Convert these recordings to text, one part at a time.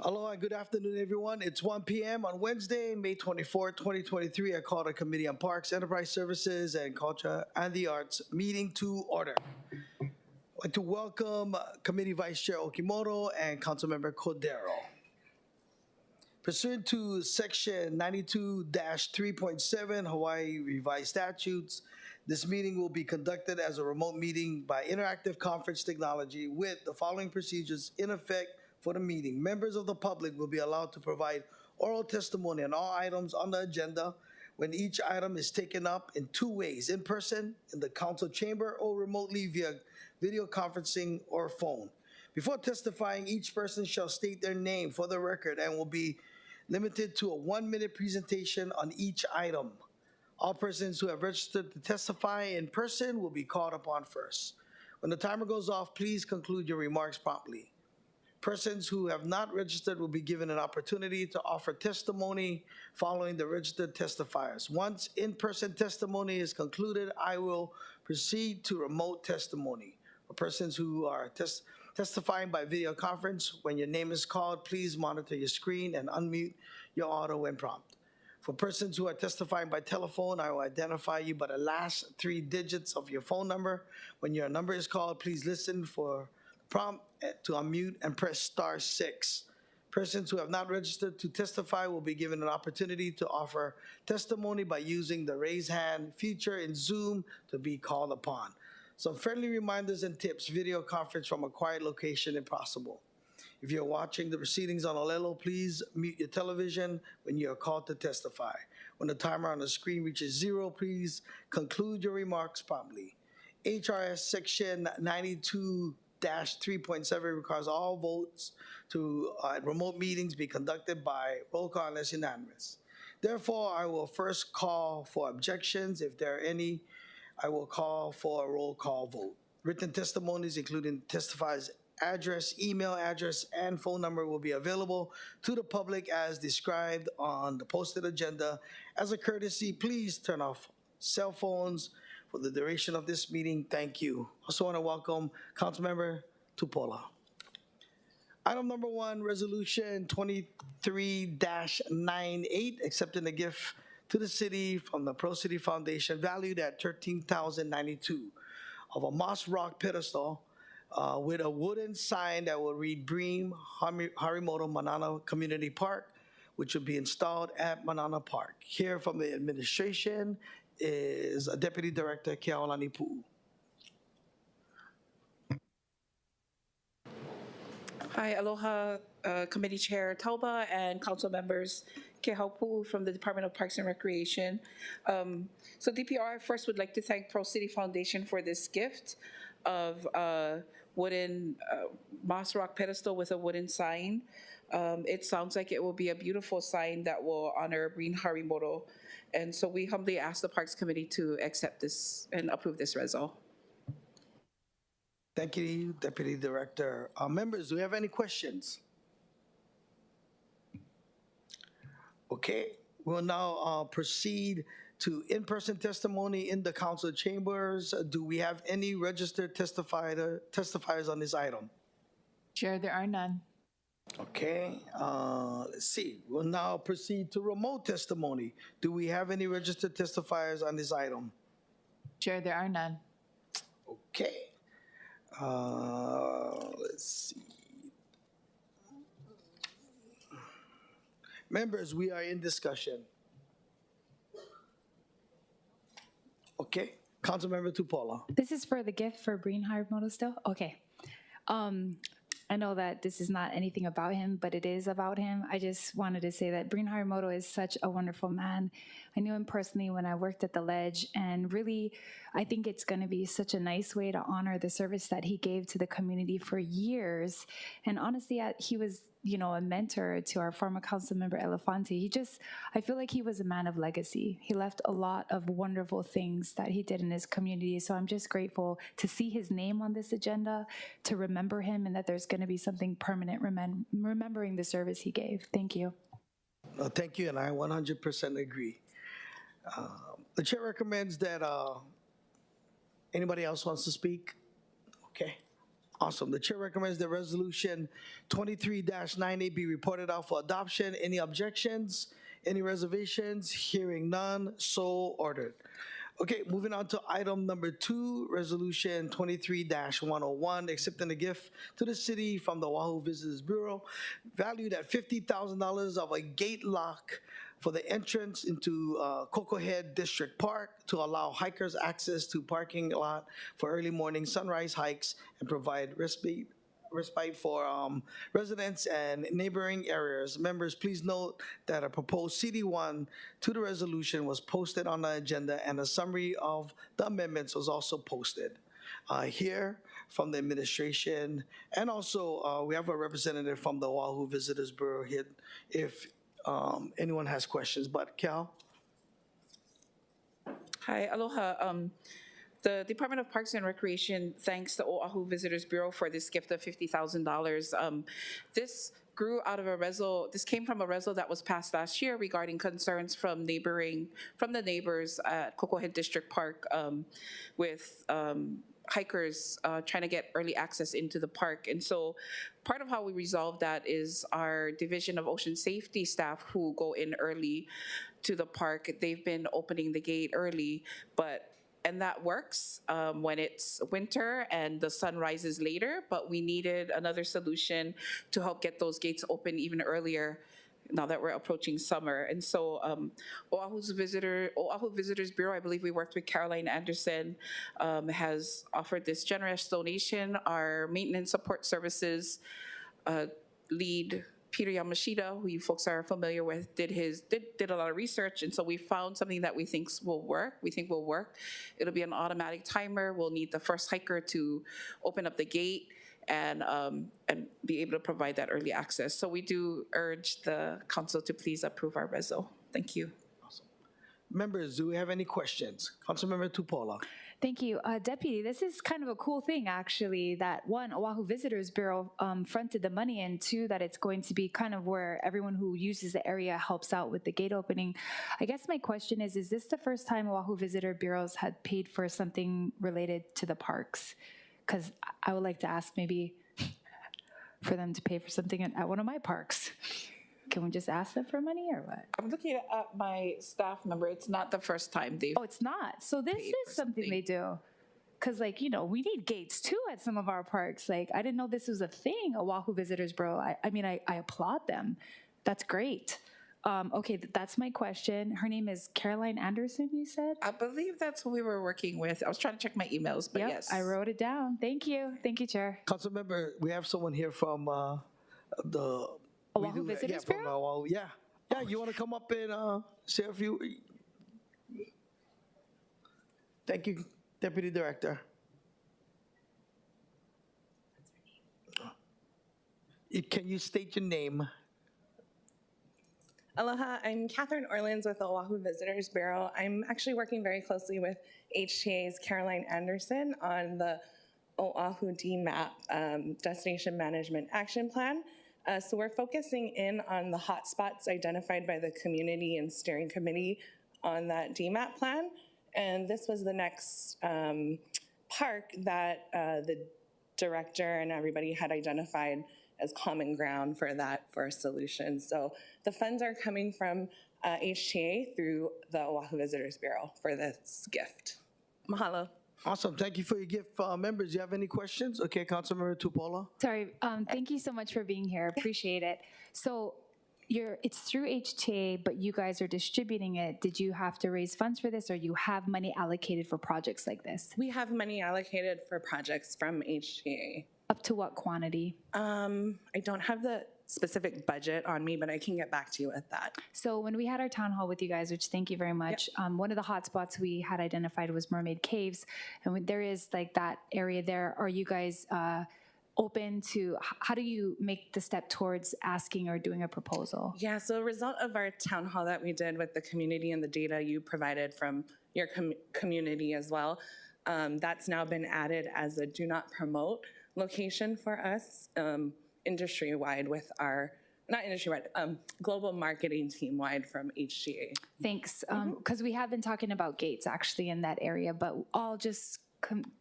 Aloha, good afternoon, everyone. It's 1 p.m. on Wednesday, May 24, 2023. I call the Committee on Parks, Enterprise Services, and Culture and the Arts meeting to order. I'd like to welcome Committee Vice Chair Okimoto and Councilmember Cordero. Pursuant to Section 92-3.7 Hawaii Revised Statutes, this meeting will be conducted as a remote meeting by interactive conference technology with the following procedures in effect for the meeting. Members of the public will be allowed to provide oral testimony on all items on the agenda when each item is taken up in two ways: in person in the council chamber or remotely via video conferencing or phone. Before testifying, each person shall state their name for the record and will be limited to a 1-minute presentation on each item. All persons who have registered to testify in person will be called upon first. When the timer goes off, please conclude your remarks promptly. Persons who have not registered will be given an opportunity to offer testimony following the registered testifiers. Once in-person testimony is concluded, I will proceed to remote testimony. For persons who are testifying by video conference, when your name is called, please monitor your screen and unmute your audio when prompted. For persons who are testifying by telephone, I will identify you by the last 3 digits of your phone number. When your number is called, please listen for prompt to unmute and press *6. Persons who have not registered to testify will be given an opportunity to offer testimony by using the raise hand feature in Zoom to be called upon. Some friendly reminders and tips: video conference from a quiet location if possible. If you're watching the proceedings on Honolulu, please mute your television when you are called to testify. When the timer on the screen reaches 0, please conclude your remarks promptly. HRS Section 92-3.7 requires all votes to remote meetings be conducted by roll call unless unanimous. Therefore, I will first call for objections. If there are any, I will call for a roll call vote. Written testimonies, including testifier's address, email address, and phone number, will be available to the public as described on the posted agenda. As a courtesy, please turn off cell phones for the duration of this meeting. Thank you. Also want to welcome Councilmember Tupola. Item number 1, Resolution 23-98, accepting a gift to the city from the Pro City Foundation valued at $13,092 of a moss rock pedestal with a wooden sign that will read Bream Harimoto Manana Community Park, which will be installed at Manana Park. Here from the administration is Deputy Director Keaolani Pu'u. Hi, aloha, Committee Chair Tauba and council members. Kehaupu from the Department of Parks and Recreation. So DPR first would like to thank Pro City Foundation for this gift of wooden moss rock pedestal with a wooden sign. It sounds like it will be a beautiful sign that will honor Green Harimoto. And so we humbly ask the Parks Committee to accept this and approve this resol. Thank you, Deputy Director. Members, do we have any questions? Okay, we'll now proceed to in-person testimony in the council chambers. Do we have any registered testifiers on this item? Chair, there are none. Okay, let's see. We'll now proceed to remote testimony. Do we have any registered testifiers on this item? Chair, there are none. Okay. Let's see. Members, we are in discussion. Okay, Councilmember Tupola. This is for the gift for Breen Harimoto still? Okay. I know that this is not anything about him, but it is about him. I just wanted to say that Breen Harimoto is such a wonderful man. I knew him personally when I worked at the Ledge, and really, I think it's going to be such a nice way to honor the service that he gave to the community for years. And honestly, he was, a mentor to our former council member Elefante. I feel like he was a man of legacy. He left a lot of wonderful things that he did in his community. So I'm just grateful to see his name on this agenda, to remember him, and that there's going to be something permanent remembering the service he gave. Thank you. Thank you, and I 100% agree. The chair recommends that anybody else wants to speak? Okay. Awesome. The chair recommends that resolution 23-98 be reported out for adoption. Any objections? Any reservations? Hearing none, so ordered. Okay, moving on to item number 2, resolution 23-101, accepting a gift to the city from the Oahu Visitors Bureau, valued at $50,000 of a gate lock for the entrance into Cocoa Head District Park to allow hikers access to parking lot for early morning sunrise hikes and provide respite for residents and neighboring areas. Members, please note that a proposed CD1 to the resolution was posted on the agenda, and a summary of the amendments was also posted here from the administration. And also, we have a representative from the Oahu Visitors Bureau here if anyone has questions. But Cal? Hi, aloha. The Department of Parks and Recreation thanks the Oahu Visitors Bureau for this gift of $50,000. This grew out of this came from a resol that was passed last year regarding concerns from the neighbors at Cocoa Head District Park with hikers trying to get early access into the park. And so part of how we resolve that is our Division of Ocean Safety staff who go in early to the park. They've been opening the gate early, and that works when it's winter and the sun rises later, but we needed another solution to help get those gates open even earlier now that we're approaching summer. And so Oahu Visitors Bureau, I believe we worked with Caroline Anderson, has offered this generous donation. Our maintenance support services lead, Peter Yamashita, who you folks are familiar with, did a lot of research, and so we found something that we think will work. It'll be an automatic timer. We'll need the first hiker to open up the gate and be able to provide that early access. So we do urge the council to please approve our resol. Thank you. Awesome. Members, do we have any questions? Councilmember Tupola. Thank you. Deputy, this is kind of a cool thing, actually, that one, Oahu Visitors Bureau fronted the money, and two, that it's going to be kind of where everyone who uses the area helps out with the gate opening. I guess my question is this the first time Oahu Visitor Bureaus had paid for something related to the parks? Because I would like to ask maybe for them to pay for something at one of my parks. Can we just ask them for money or what? I'm looking at my staff member. It's not the first time they've. Oh, it's not. So this paid is for something they do. Because, like, you know, we need gates too at some of our parks. Like, I didn't know this was a thing, Oahu Visitors Bureau. I mean, I applaud them. That's great. Okay, that's my question. Her name is Caroline Anderson, you said? I believe that's who we were working with. I was trying to check my emails, but Yep, yes. I wrote it down. Thank you. Thank you, Chair. Councilmember, we have someone here from the Oahu Visitors from Bureau? Oahu. Yeah, you want to come up and say a few? Thank you, Deputy Director. Can you state your name? Aloha, I'm Catherine Orleans with the Oahu Visitors Bureau. I'm actually working very closely with HTA's Caroline Anderson on the Oahu DMAP, Destination Management Action Plan. So we're focusing in on the hotspots identified by the community and steering committee on that DMAP plan. And this was the next park that the director and everybody had identified as common ground for a solution. So the funds are coming from HTA through the Oahu Visitors Bureau for this gift. Mahalo. Awesome. Thank you for your gift. Members, do you have any questions? Okay, Councilmember Tupola. Sorry, thank you so much for being here. Appreciate it. So it's through HTA, but you guys are distributing it. Did you have to raise funds for this, or you have money allocated for projects like this? We have money allocated for projects from HTA. Up to what quantity? I don't have the specific budget on me, but I can get back to you with that. So when we had our town hall with you guys, which thank you very much, one of the hot spots we had identified was Mermaid Caves. And when there is like that area there, are you guys open to, how do you make the step towards asking or doing a proposal? Yeah, so a result of our town hall that we did with the community and the data you provided from your community as well, that's now been added as a do not promote location for us industry-wide with our, not industry-wide, global marketing team-wide from HGA. Thanks, because we have been talking about gates actually in that area, but I'll just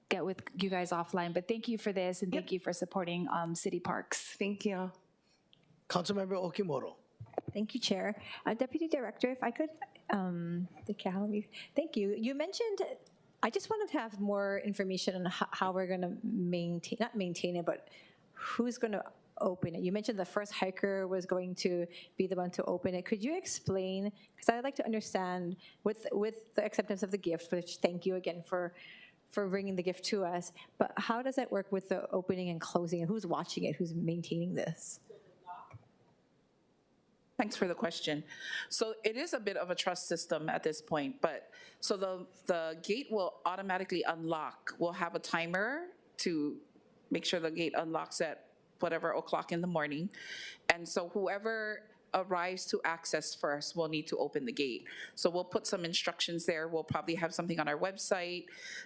get with you guys offline. But thank you for this, and thank you for supporting city parks. Thank you. Councilmember Okimoto. Thank you, Chair. Deputy Director, if I could, thank you. You mentioned, I just wanted to have more information on how we're going to maintain, not maintain it, but who's going to open it. You mentioned the first hiker was going to be the one to open it. Could you explain, because I'd like to understand with the acceptance of the gift, which thank you again for bringing the gift to us, but how does that work with the opening and closing, and who's watching it, who's maintaining this? Thanks for the question. So it is a bit of a trust system at this point, but so the gate will automatically unlock. We'll have a timer to make sure the gate unlocks at whatever o'clock in the morning. And so whoever arrives to access first will need to open the gate. So we'll put some instructions there. We'll probably have something on our website,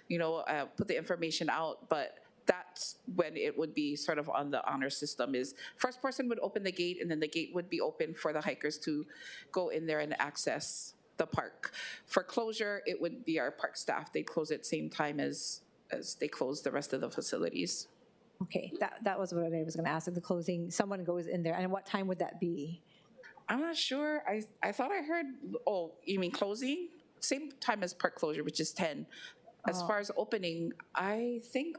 put the information out, but that's when it would be sort of on the honor system is first person would open the gate and then the gate would be open for the hikers to go in there and access the park. For closure, it would be our park staff. They close at same time as they close the rest of the facilities. Okay, that was what I was going to ask. If the closing, someone goes in there, and what time would that be? I'm not sure. I thought I heard, oh, you mean closing? Same time as park closure, which is 10. As far as opening, I think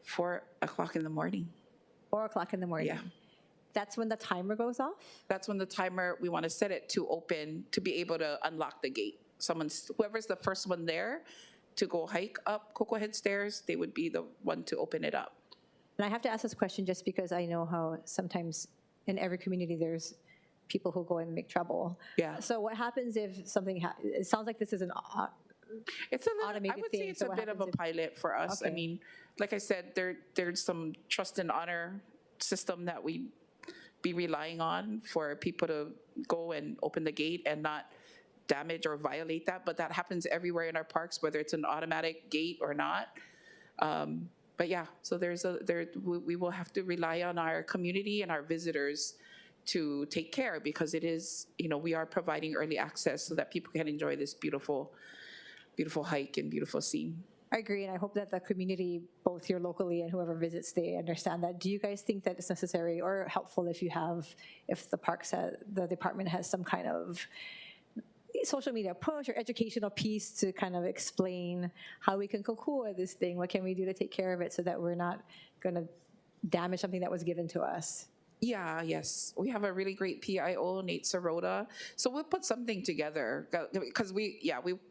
4 o'clock in the morning. 4 o'clock in the morning? Yeah. That's when the timer goes off? That's when the timer, we want to set it to open, to be able to unlock the gate. Whoever's the first one there to go hike up Cocoa Head Stairs, they would be the one to open it up. And I have to ask this question just because I know how sometimes in every community there's people who go and make trouble. Yeah. So what happens if something, it sounds like this is an It's a little, automated I would thing, say it's so a what bit of a happens if- pilot for us. I Okay. mean, like I said, there's some trust and honor system that we be relying on for people to go and open the gate and not damage or violate that. But that happens everywhere in our parks, whether it's an automatic gate or not. But yeah, so we will have to rely on our community and our visitors to take care because it is, we are providing early access so that people can enjoy this beautiful, beautiful hike and beautiful scene. I agree, and I hope that the community, both here locally and whoever visits, they understand that. Do you guys think that it's necessary or helpful if the department has some kind of social media push or educational piece to kind of explain how we can kokua this thing? What can we do to take care of it so that we're not going to damage something that was given to us? Yeah, yes. We have a really great PIO, Nate Sirota. So we'll put something together because we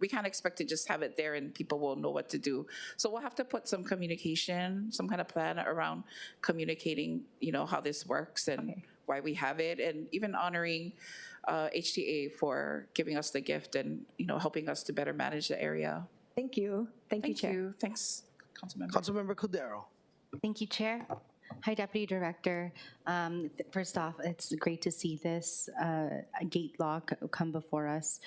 can't expect to just have it there and people will know what to do. So we'll have to put some communication, some kind of plan around communicating, how this works and why we have it, and even honoring HTA for giving us the gift and, helping us to better manage the area. Thank you. Thank you, Chair. Thanks, Councilmember. Councilmember Cudero. Thank you, Chair. Hi, Deputy Director. First off, it's great to see this gate lock come before us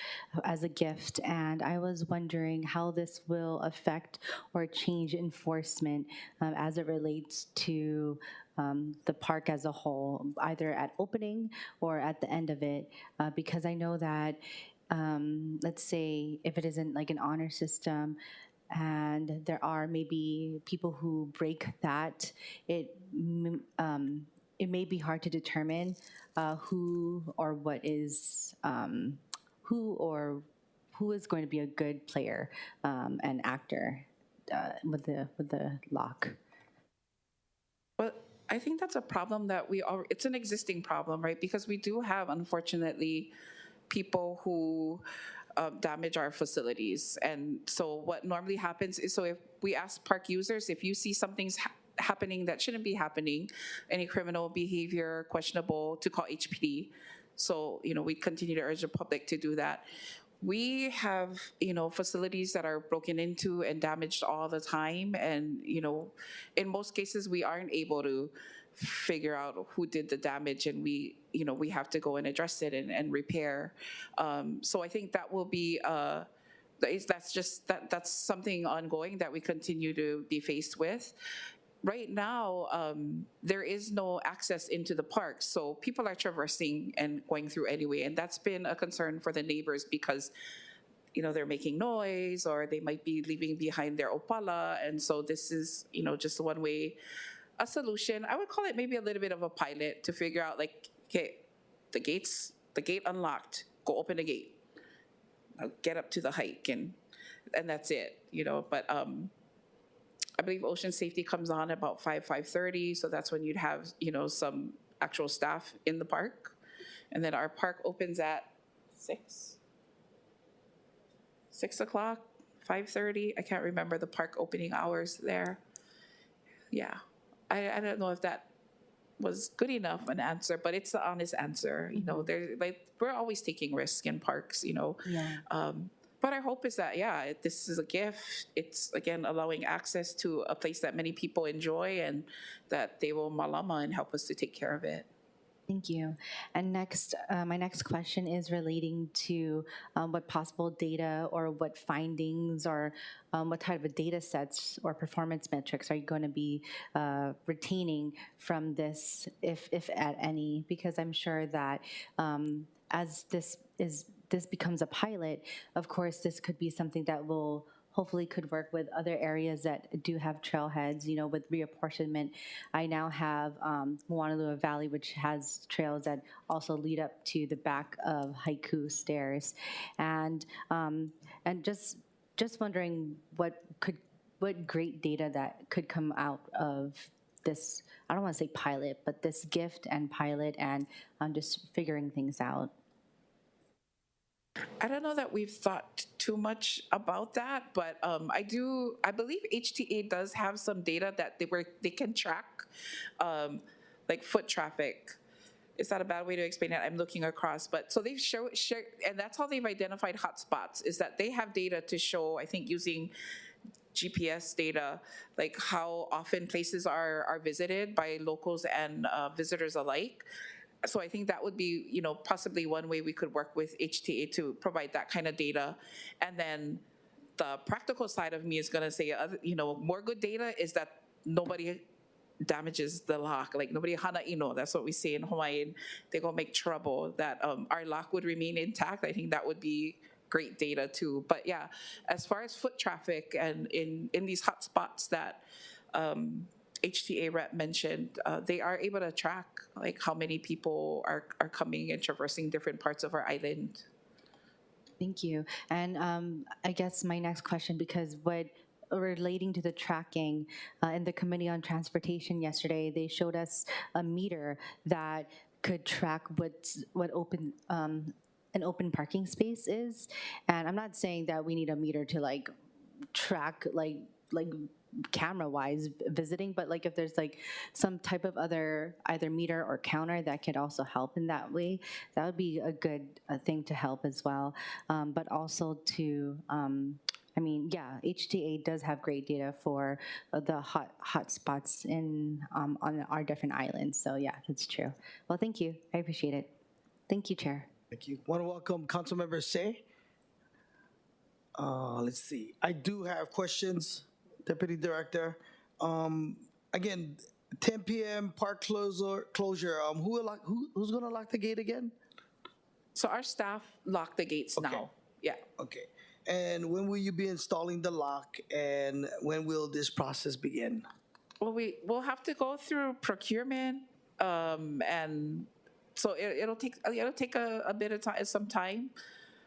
as a gift, and I was wondering how this will affect or change enforcement as it relates to the park as a whole, either at opening or at the end of it, because I know that, let's say, if it isn't like an honor system, and there are maybe people who break that, it may be hard to determine who is going to be a good player and actor with the lock. Well, I think that's a problem that it's an existing problem, right? Because we do have, unfortunately, people who damage our facilities. And so what normally happens is, so if we ask park users, if you see something's happening that shouldn't be happening, any criminal behavior, questionable, to call HPD. So, we continue to urge the public to do that. We have, facilities that are broken into and damaged all the time. And, in most cases, we aren't able to figure out who did the damage, and we have to go and address it and repair. So I think that will be, that's something ongoing that we continue to be faced with. Right now, there is no access into the park, so people are traversing and going through anyway, and that's been a concern for the neighbors because they're making noise or they might be leaving behind their opala. And so this is, just one way, a solution. I would call it maybe a little bit of a pilot to figure out like, okay, the gate unlocked, go open the gate. Now get up to the hike and that's it, but I believe ocean safety comes on about 5:30, so that's when you'd have, some actual staff in the park. And then our park opens at 6 o'clock, 5:30. I can't remember the park opening hours there. Yeah, I don't know if that was good enough an answer, but it's the honest answer. They're like, we're always taking risks in parks, Yeah. But our hope is that, this is a gift. It's, again, allowing access to a place that many people enjoy and that they will malama and help us to take care of it. Thank you. And next, my next question is relating to what possible data or what findings or what type of data sets or performance metrics are you going to be retaining from this, if at any? Because I'm sure that as this becomes a pilot, of course, this could be something that will hopefully could work with other areas that do have trailheads, with reapportionment. I now have Honolulu Valley, which has trails that also lead up to the back of Haiku Stairs. And just wondering what great data that could come out of this, I don't want to say pilot, but this gift and pilot and just figuring things out. I don't know that we've thought too much about that, but I believe HTA does have some data that they can track, like foot traffic. Is that a bad way to explain it? I'm looking across, but so they've shared, and that's how they've identified hotspots, is that they have data to show, I think using GPS data, like how often places are visited by locals and visitors alike. So I think that would be, possibly one way we could work with HTA to provide that kind of data. And then the practical side of me is going to say, more good data is that nobody damages the lock, like nobody hana ino. That's what we say in Hawaiian. They go make trouble. That our lock would remain intact. I think that would be great data too. But yeah, as far as foot traffic and in these hot spots that HTA rep mentioned, they are able to track like how many people are coming and traversing different parts of our island. Thank you. And I guess my next question, because what relating to the tracking in the Committee on Transportation yesterday, they showed us a meter that could track what an open parking space is. And I'm not saying that we need a meter to like track like camera wise visiting, but like if there's like some type of other either meter or counter that could also help in that way, that would be a good thing to help as well. But also to HTA does have great data for the hot spots on our different islands. So yeah, that's true. Well, thank you. I appreciate it. Thank you, Chair. Thank you. Want to welcome Councilmember Say. Let's see. I do have questions, Deputy Director. Again, 10 p.m. park closure. Who's going to lock the gate again? So our staff lock the gates now. Yeah. Okay. And when will you be installing the lock, and when will this process begin? Well, we'll have to go through procurement, and so it'll take a bit of time, some time.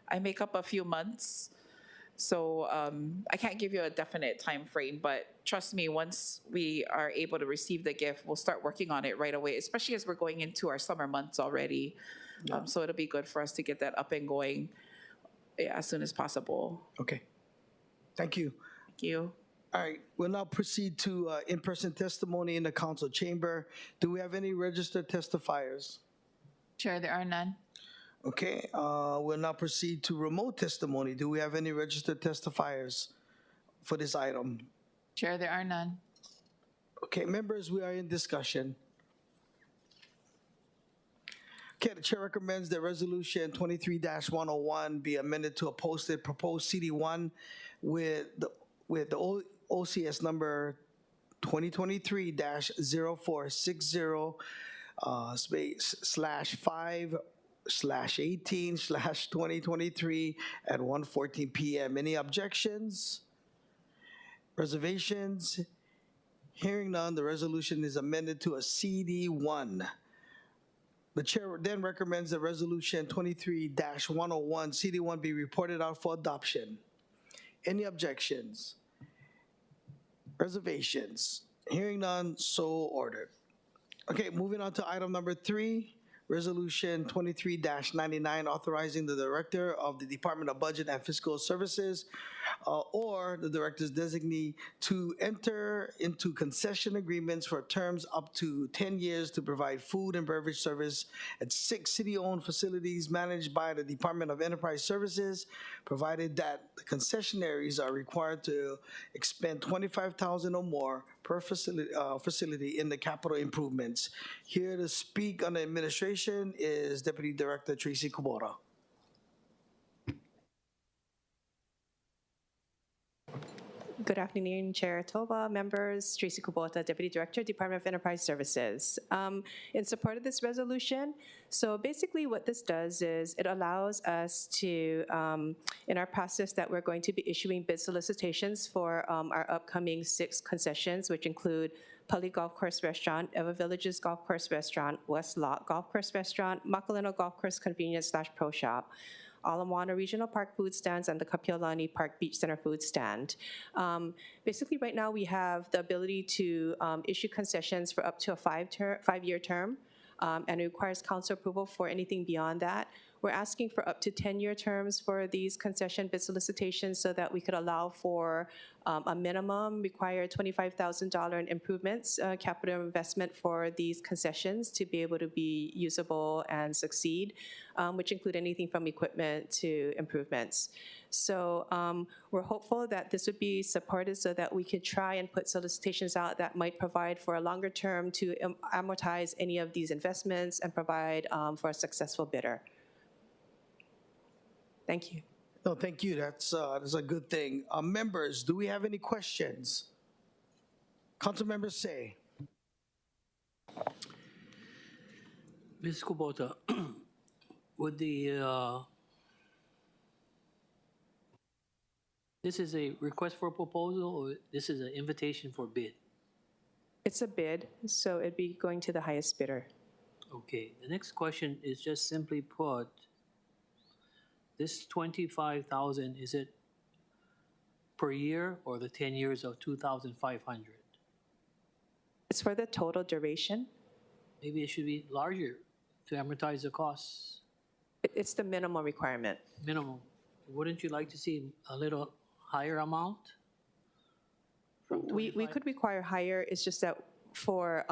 I make up a few months, so I can't give you a definite time frame. But trust me, once we are able to receive the gift, we'll start working on it right away. Especially as we're going into our summer months already, so it'll be good for us to get that up and going as soon as possible. Okay. Thank you. Thank you. All right, we'll now proceed to in-person testimony in the council chamber. Do we have any registered testifiers? Chair, there are none. Okay, we'll now proceed to remote testimony. Do we have any registered testifiers for this item? Chair, there are none. Okay, members, we are in discussion. Okay, the chair recommends that resolution 23-101 be amended to a posted proposed CD1 with the OCS number 2023-0460 /5 2023 at 1:14 p.m. Any objections? Reservations? Hearing none, the resolution is amended to a CD1. The chair then recommends that Resolution 23-101, CD1, be reported out for adoption. Any objections? Reservations? Hearing none, so ordered. Okay, moving on to item number 3, Resolution 23-99, authorizing the Director of the Department of Budget and Fiscal Services or the Director's designee to enter into concession agreements for terms up to 10 years to provide food and beverage service at 6 city-owned facilities managed by the Department of Enterprise Services, provided that the concessionaires are required to expend $25,000 or more per facility in the capital improvements. Here to speak on the administration is Deputy Director Tracy Kubota. Good afternoon, Chair Toba, members. Tracy Kubota, Deputy Director, Department of Enterprise Services. In support of this resolution, so basically what this does is it allows us to, in our process that we're going to be issuing bid solicitations for our upcoming 6 concessions, which include Pali Golf Course Restaurant, Eva Villages Golf Course Restaurant, West Lot Golf Course Restaurant, Makalino Golf Course Convenience/Pro Shop, Ala Moana Regional Park food stands, and the Kapiolani Park Beach Center food stand. Basically, right now we have the ability to issue concessions for up to a 5-year term, and it requires council approval for anything beyond that. We're asking for up to 10-year terms for these concession bid solicitations so that we could allow for a minimum required $25,000 in improvements, capital investment for these concessions to be able to be usable and succeed, which include anything from equipment to improvements. So we're hopeful that this would be supported so that we could try and put solicitations out that might provide for a longer term to amortize any of these investments and provide for a successful bidder. Thank you. No, thank you. That's a good thing. Members, do we have any questions? Councilmember Say. Ms. Kubota, would this is a request for a proposal, or this is an invitation for bid? It's a bid, so it'd be going to the highest bidder. Okay, the next question is just simply put, this 25,000, is it per year or the 10 years of 2,500? It's for the total duration. Maybe it should be larger to amortize the costs. It's the minimum requirement. Minimum. Wouldn't you like to see a little higher amount? From We 25? could require higher, it's just that for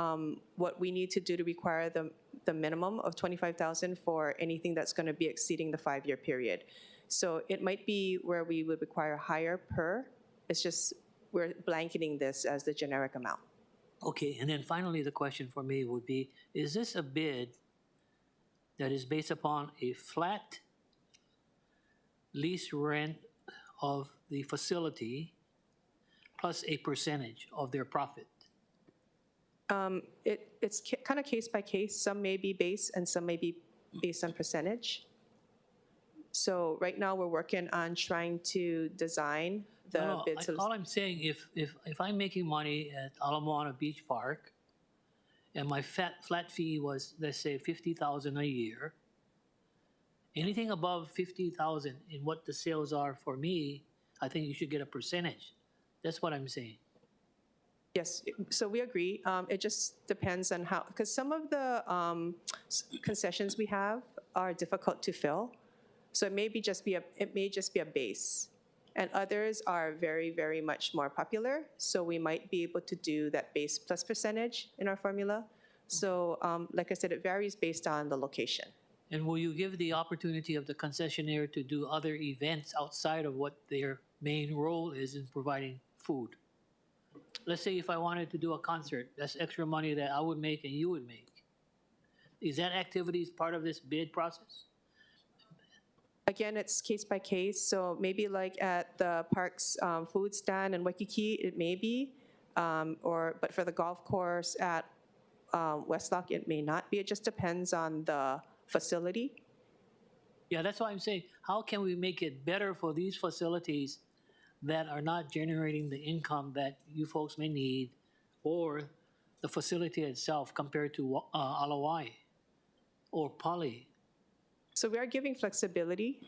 what we need to do to require the minimum of 25,000 for anything that's going to be exceeding the 5-year period. So it might be where we would require higher per, it's just we're blanketing this as the generic amount. Okay, and then finally, the question for me would be, is this a bid that is based upon a flat lease rent of the facility plus a percentage of their profit? It's kind of case by case. Some may be base and some may be based on percentage. So right now we're working on trying to design the bid. All I'm saying, if I'm making money at Ala Moana Beach Park and my flat fee was, let's say, $50,000 a year, anything above $50,000 in what the sales are for me, I think you should get a percentage. That's what I'm saying. Yes, so we agree. It just depends on how, because some of the concessions we have are difficult to fill. So it may just be a base. And others are very, very much more popular. So we might be able to do that base plus percentage in our formula. So like I said, it varies based on the location. And will you give the opportunity of the concessionaire to do other events outside of what their main role is in providing food? Let's say if I wanted to do a concert, that's extra money that I would make and you would make. Is that activities part of this bid process? Again, it's case by case. So maybe like at the park's food stand in Waikiki, it may be. But for the golf course at Westlock, it may not be. It just depends on the facility Yeah, that's why I'm saying, how can we make it better for these facilities that are not generating the income that you folks may need, or the facility itself compared to Alawai or Poly? So we are giving flexibility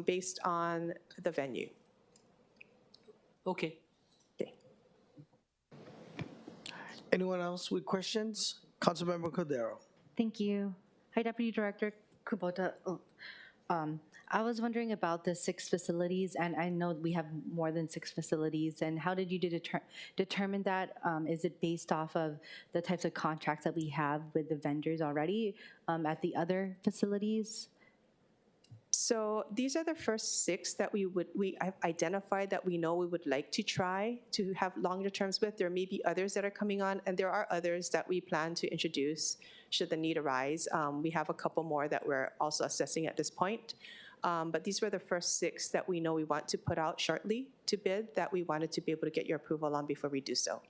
based on the venue. Okay. Okay. Anyone else with questions? Councilmember Cordero. Thank you. Hi, Deputy Director Kubota. I was wondering about the 6 facilities, and I know we have more than 6 facilities. And how did you determine that? Is it based off of the types of contracts that we have with the vendors already at the other facilities? So these are the first 6 that we have identified that we know we would like to try to have longer terms with. There may be others that are coming on, and there are others that we plan to introduce should the need arise. We have a couple more that we're also assessing at this point. But these were the first 6 that we know we want to put out shortly to bid that we wanted to be able to get your approval on before we do so.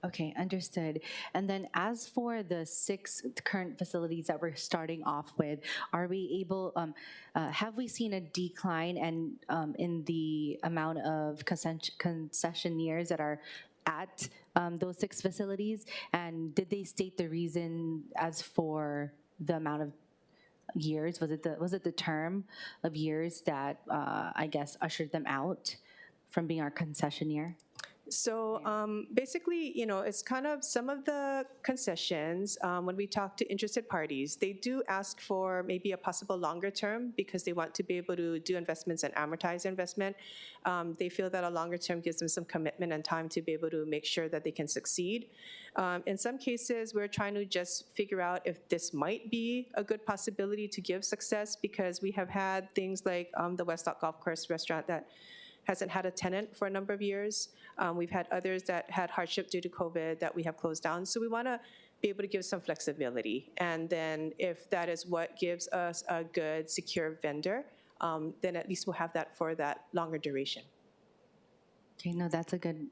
Okay, understood. And then as for the 6 current facilities that we're starting off with, are we able, have we seen a decline in the amount of concessionaires that are at those 6 facilities? And did they state the reason as for the amount of years? Was it the term of years that I guess ushered them out from being our concessionaire? So basically, it's kind of some of the concessions, when we talk to interested parties, they do ask for maybe a possible longer term because they want to be able to do investments and amortize investment. They feel that a longer term gives them some commitment and time to be able to make sure that they can succeed. In some cases, we're trying to just figure out if this might be a good possibility to give success because we have had things like the West Dock Golf Course restaurant that hasn't had a tenant for a number of years. We've had others that had hardship due to COVID that we have closed down. So we want to be able to give some flexibility. And then if that is what gives us a good, secure vendor, then at least we'll have that for that longer duration. Okay, no, that's a good,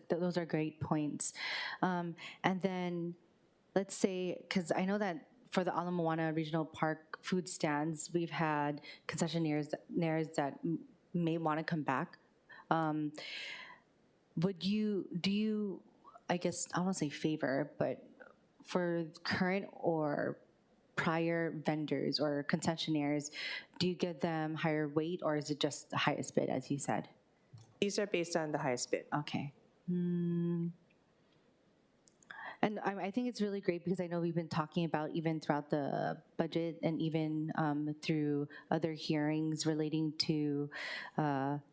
those are great points. And then let's say, because I know that for the Ala Moana Regional Park food stands, we've had concessionaires that may want to come back. Do you, I guess, I don't want to say favor, but for current or prior vendors or concessionaires, do you give them higher weight or is it just the highest bid, as you said? These are based on the highest bid. Okay. And I think it's really great because I know we've been talking about even throughout the budget and even through other hearings relating to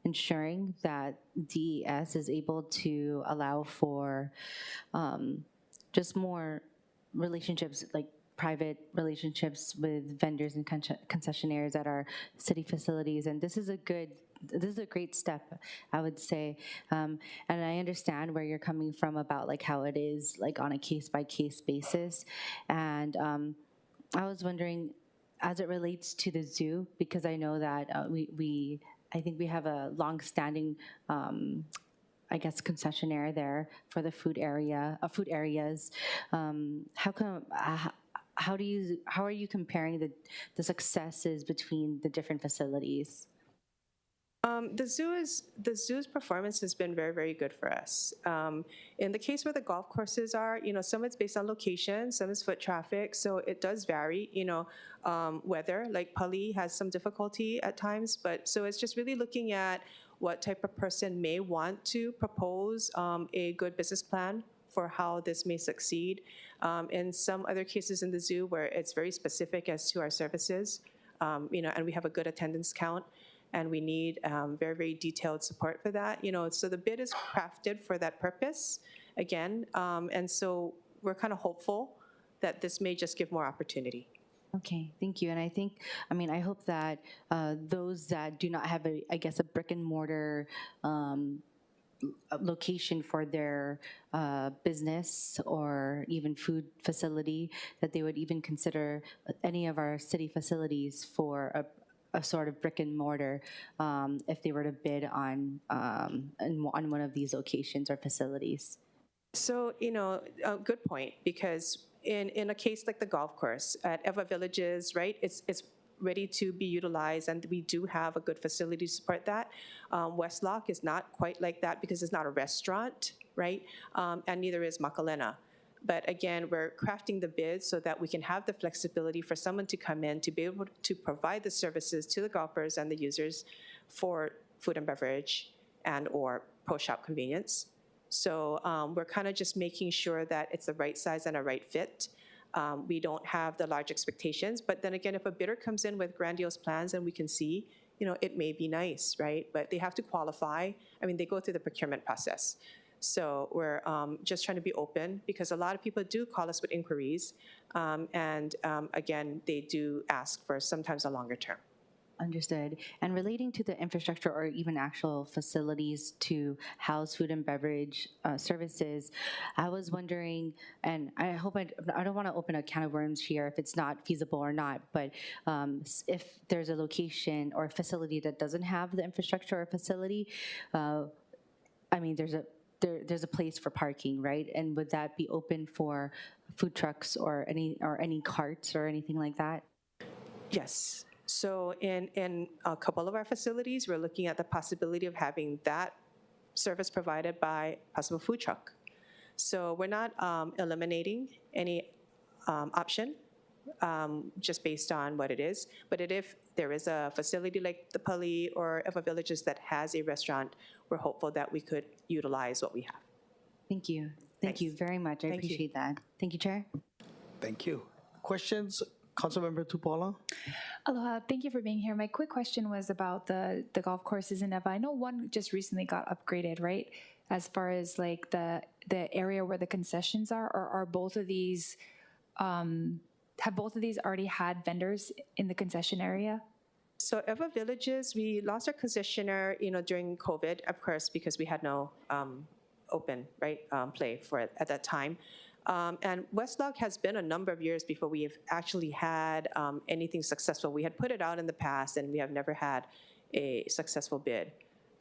ensuring that DES is able to allow for just more relationships, like private relationships with vendors and concessionaires at our city facilities. And this is a great step, I would say. And I understand where you're coming from about like how it is like on a case-by-case basis. And I was wondering, as it relates to the zoo, because I know that I think we have a long-standing, I guess, concessionaire there for the food areas. How are you comparing the successes between the different facilities? The zoo's performance has been very, very good for us. In the case where the golf courses are, some it's based on location, some is foot traffic, so it does vary. Weather, like Pali has some difficulty at times, but so it's just really looking at what type of person may want to propose a good business plan for how this may succeed. In some other cases in the zoo where it's very specific as to our services, and we have a good attendance count, and we need very, very detailed support for that. So the bid is crafted for that purpose, again, and so we're kind of hopeful that this may just give more opportunity. Okay, thank you. And I hope that those that do not have a brick and mortar location for their business or even food facility, that they would even consider any of our city facilities for a sort of brick and mortar if they were to bid on one of these locations or facilities. So, a good point, because in a case like the golf course at Eva Villages, right, it's ready to be utilized, and we do have a good facility to support that. West Loch is not quite like that because it's not a restaurant, right? And neither is Makalena. But again, we're crafting the bids so that we can have the flexibility for someone to come in to be able to provide the services to the golfers and the users for food and beverage and or pro shop convenience. So we're kind of just making sure that it's the right size and a right fit. We don't have the large expectations, but then again, if a bidder comes in with grandiose plans and we can see, it may be nice, right? But they have to qualify. I mean, they go through the procurement process. So we're just trying to be open because a lot of people do call us with inquiries. And again, they do ask for sometimes a longer term. Understood. And relating to the infrastructure or even actual facilities to house food and beverage services, I was wondering, and I hope I don't want to open a can of worms here if it's not feasible or not, but if there's a location or a facility that doesn't have the infrastructure or facility, I mean, there's a place for parking, right? And would that be open for food trucks or any carts or anything like that? Yes. So in a couple of our facilities, we're looking at the possibility of having that service provided by possible food truck. So we're not eliminating any option just based on what it is. But if there is a facility like the Pali or Eva Villages that has a restaurant, we're hopeful that we could utilize what we have. Thank you. Thank you very much. I Thank you. appreciate that. Thank you, Chair. Thank you. Questions? Councilmember Tupola? Aloha, thank you for being here. My quick question was about the golf courses in Neva. I know one just recently got upgraded, right? As far as like the area where the concessions are, or are both of these, have both of these already had vendors in the concession area? So Eva Villages, we lost our concessionaire, during COVID, of course, because we had no open, right, play for it at that time. And West Loch has been a number of years before we have actually had anything successful. We had put it out in the past, and we have never had a successful bid.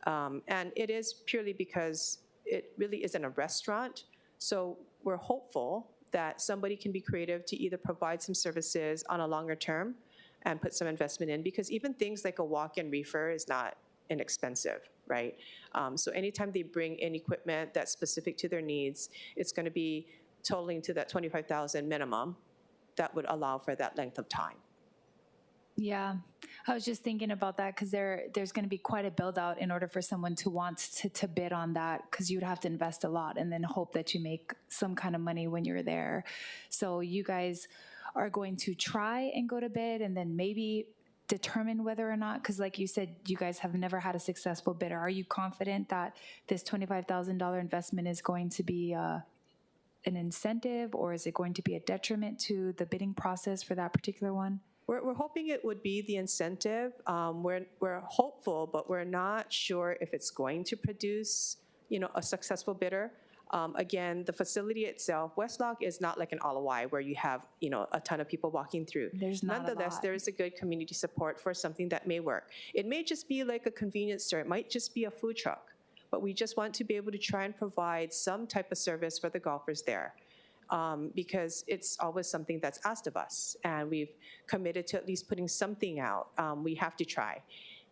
And it is purely because it really isn't a restaurant. So we're hopeful that somebody can be creative to either provide some services on a longer term and put some investment in, because even things like a walk-in reefer is not inexpensive, right? So anytime they bring in equipment that's specific to their needs, it's going to be totaling to that $25,000 minimum that would allow for that length of time. Yeah, I was just thinking about that because there's going to be quite a build out in order for someone to want to bid on that, because you'd have to invest a lot and then hope that you make some kind of money when you're there. So you guys are going to try and go to bid and then maybe determine whether or not, because like you said, you guys have never had a successful bidder. Are you confident that this $25,000 investment is going to be an incentive, or is it going to be a detriment to the bidding process for that particular one? We're hoping it would be the incentive. We're hopeful, but we're not sure if it's going to produce, a successful bidder. Again, the facility itself, West Loch is not like an Alawai where you have, a ton of people walking through. There's not Nonetheless, a lot. there is a good community support for something that may work. It may just be like a convenience store. It might just be a food truck. But we just want to be able to try and provide some type of service for the golfers there. Because it's always something that's asked of us, and we've committed to at least putting something out. We have to try,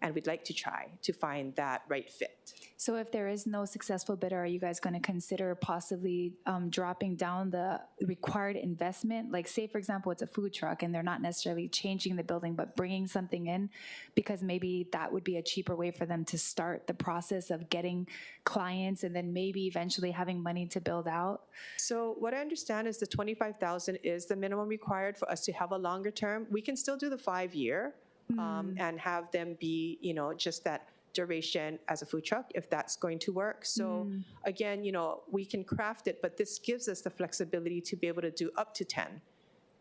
and we'd like to try to find that right fit. So if there is no successful bidder, are you guys going to consider possibly dropping down the required investment? Like say, for example, it's a food truck and they're not necessarily changing the building, but bringing something in, because maybe that would be a cheaper way for them to start the process of getting clients and then maybe eventually having money to build out? So what I understand is the $25,000 is the minimum required for us to have a longer term. We can still do the 5-year and have them be, just that duration as a food truck, if that's going to work. So again, we can craft it, but this gives us the flexibility to be able to do up to 10,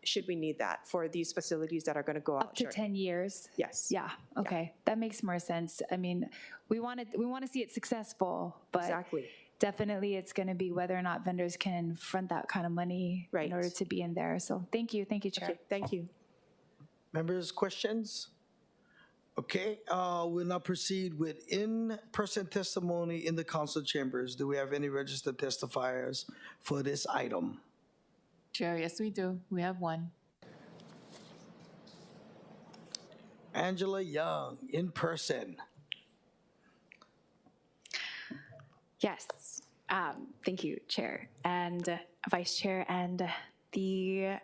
should we need that for these facilities that are going to go out. Up to 10 years? Yes. Yeah, okay. That makes more sense. I mean, we want to see it successful, but Exactly. definitely it's going to be whether or not vendors can front that kind of money in order to be in there. So thank you, Chair. Okay, thank you. Members, questions? Okay, we'll now proceed with in-person testimony in the council chambers. Do we have any registered testifiers for this item? Chair, yes, we do. We have one. Angela Young, in person. Yes. Thank you, Chair and Vice Chair and the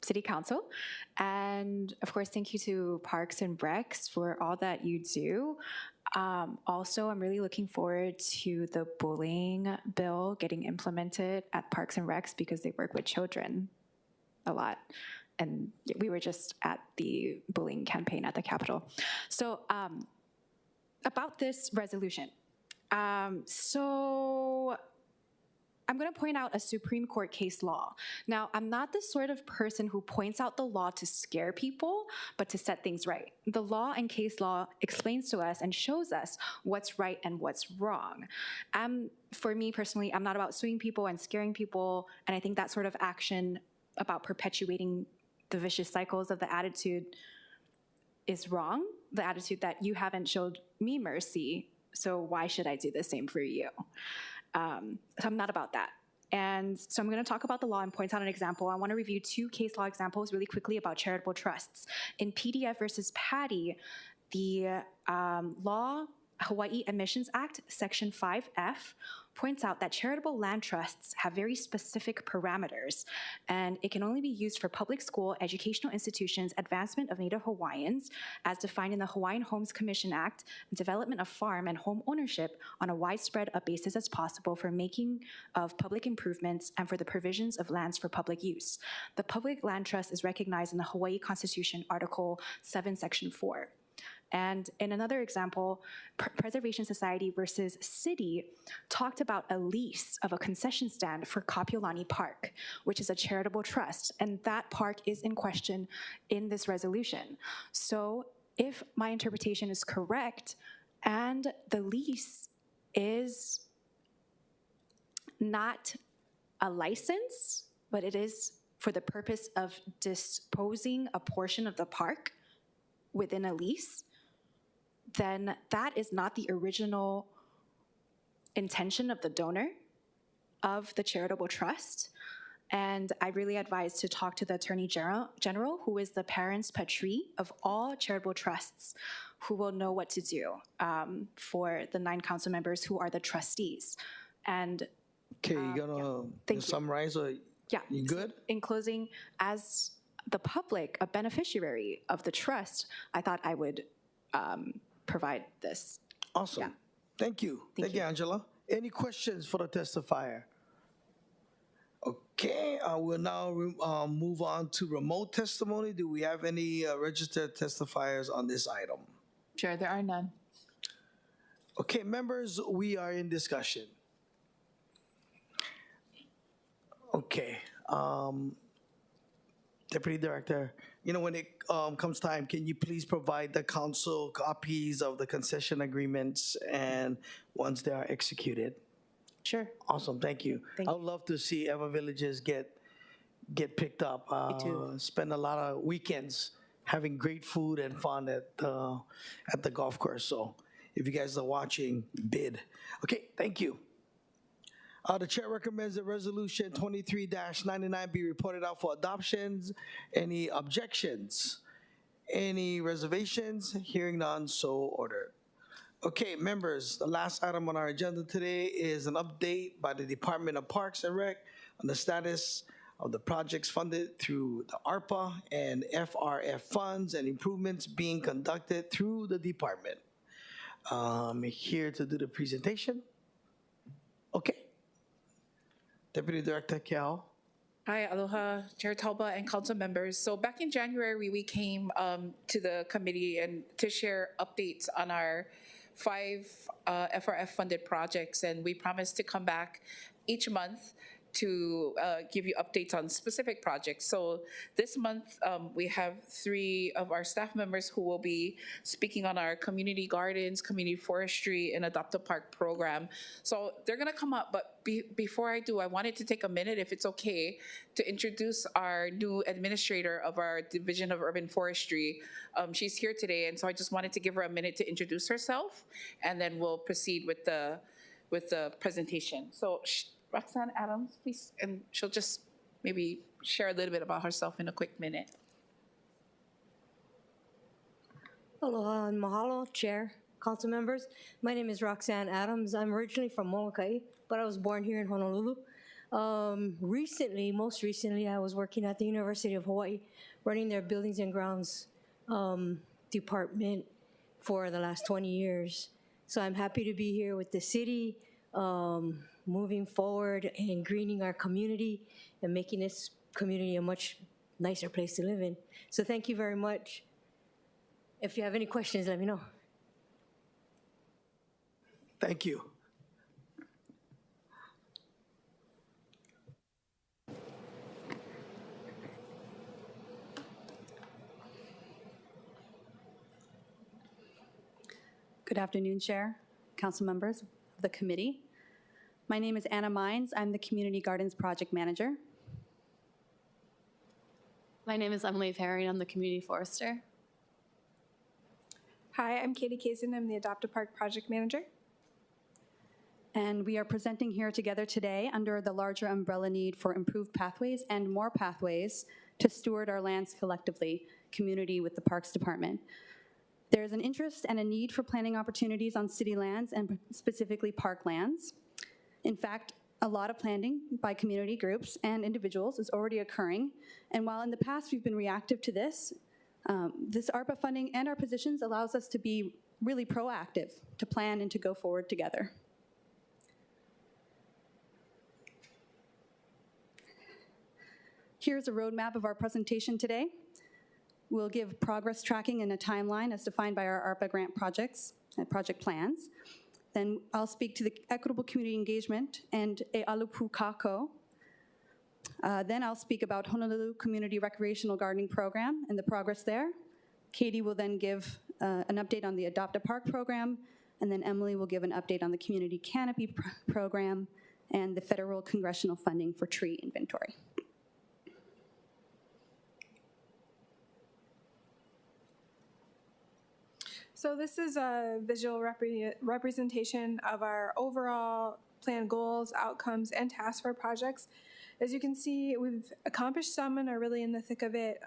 City Council. And of course, thank you to Parks and Recs for all that you do. Also, I'm really looking forward to the bullying bill getting implemented at Parks and Recs because they work with children a lot. And we were just at the bullying campaign at the Capitol. So about this resolution. So I'm going to point out a Supreme Court case law. Now, I'm not the sort of person who points out the law to scare people, but to set things right. The law and case law explains to us and shows us what's right and what's wrong. For me personally, I'm not about suing people and scaring people, and I think that sort of action about perpetuating the vicious cycles of the attitude is wrong, the attitude that you haven't showed me mercy, so why should I do the same for you? So I'm not about that. And so I'm going to talk about the law and point out an example. I want to review two case law examples really quickly about charitable trusts. In PDF versus Patty, the law, Hawaii Admissions Act, Section 5F, points out that charitable land trusts have very specific parameters, and it can only be used for public school, educational institutions, advancement of Native Hawaiians, as defined in the Hawaiian Homes Commission Act, and development of farm and home ownership on a widespread a basis as possible for making of public improvements and for the provisions of lands for public use. The public land trust is recognized in the Hawaii Constitution, Article 7, Section 4. And in another example, Preservation Society versus City talked about a lease of a concession stand for Kapiolani Park, which is a charitable trust, and that park is in question in this resolution. So if my interpretation is correct, and the lease is not a license, but it is for the purpose of disposing a portion of the park within a lease, then that is not the original intention of the donor of the charitable trust. And I really advise to talk to the Attorney General, who is the parents patrie of all charitable trusts, who will know what to do for the 9 council members who are the trustees. And Okay, you gonna summarize or yeah, you good? In closing, as the public, a beneficiary of the trust, I thought I would provide this. Awesome. Yeah. Thank you. Thank you, Angela. Any questions for the testifier? Okay, I will now move on to remote testimony. Do we have any registered testifiers on this item? Chair, there are none. Okay, members, we are in discussion. Okay, Deputy Director, when it comes time, can you please provide the council copies of the concession agreements and once they are executed? Sure. Awesome, thank you. I would love to see Eva Villages get picked up. Me too. Spend a lot of weekends having great food and fun at the golf course. So if you guys are watching, bid. Okay, thank you. The chair recommends that resolution 23-99 be reported out for adoptions. Any objections? Any reservations? Hearing none, so ordered. Okay, members, the last item on our agenda today is an update by the Department of Parks and Rec on the status of the projects funded through the ARPA and FRF funds and improvements being conducted through the department. Here to do the presentation. Okay. Deputy Director Kiao. Hi, aloha, Chair Talba and council members. So back in January, we came to the committee and to share updates on our 5 FRF-funded projects, and we promised to come back each month to give you updates on specific projects. So this month, we have 3 of our staff members who will be speaking on our community gardens, community forestry, and Adopt a Park program. So they're gonna come up, but before I do, I wanted to take a minute, if it's okay, to introduce our new administrator of our Division of Urban Forestry. She's here today, and so I just wanted to give her a minute to introduce herself, and then we'll proceed with the presentation. So Roxanne Adams, please, and she'll just maybe share a little bit about herself in a quick minute. Aloha and mahalo, Chair, Council members. My name is Roxanne Adams. I'm originally from Molokai, but I was born here in Honolulu. Most recently, I was working at the University of Hawaii, running their buildings and grounds department for the last 20 years. So I'm happy to be here with the city, moving forward and greening our community and making this community a much nicer place to live in. So thank you very much. If you have any questions, let me know. Thank you. Good afternoon, Chair, Council members of the committee. My name is Anna Mines. I'm the Community Gardens Project Manager. My name is Emily Perry, and I'm the Community Forester. Hi, I'm Katie Kazin. I'm the Adopt a Park Project Manager. And we are presenting here together today under the larger umbrella need for improved pathways and more pathways to steward our lands collectively, community with the Parks Department. There is an interest and a need for planning opportunities on city lands and specifically park lands. In fact, a lot of planning by community groups and individuals is already occurring. And while in the past we've been reactive to this ARPA funding and our positions allows us to be really proactive, to plan and to go forward together. Here's a roadmap of our presentation today. We'll give progress tracking and a timeline as defined by our ARPA grant projects and project plans. Then I'll speak to the equitable community engagement and e alupu kako. Then I'll speak about Honolulu Community Recreational Gardening Program and the progress there. Katie will then give an update on the Adopt a Park program, and then Emily will give an update on the Community Canopy program and the federal congressional funding for tree inventory. So this is a visual representation of our overall plan goals, outcomes, and tasks for projects. As you can see, we've accomplished some and are really in the thick of it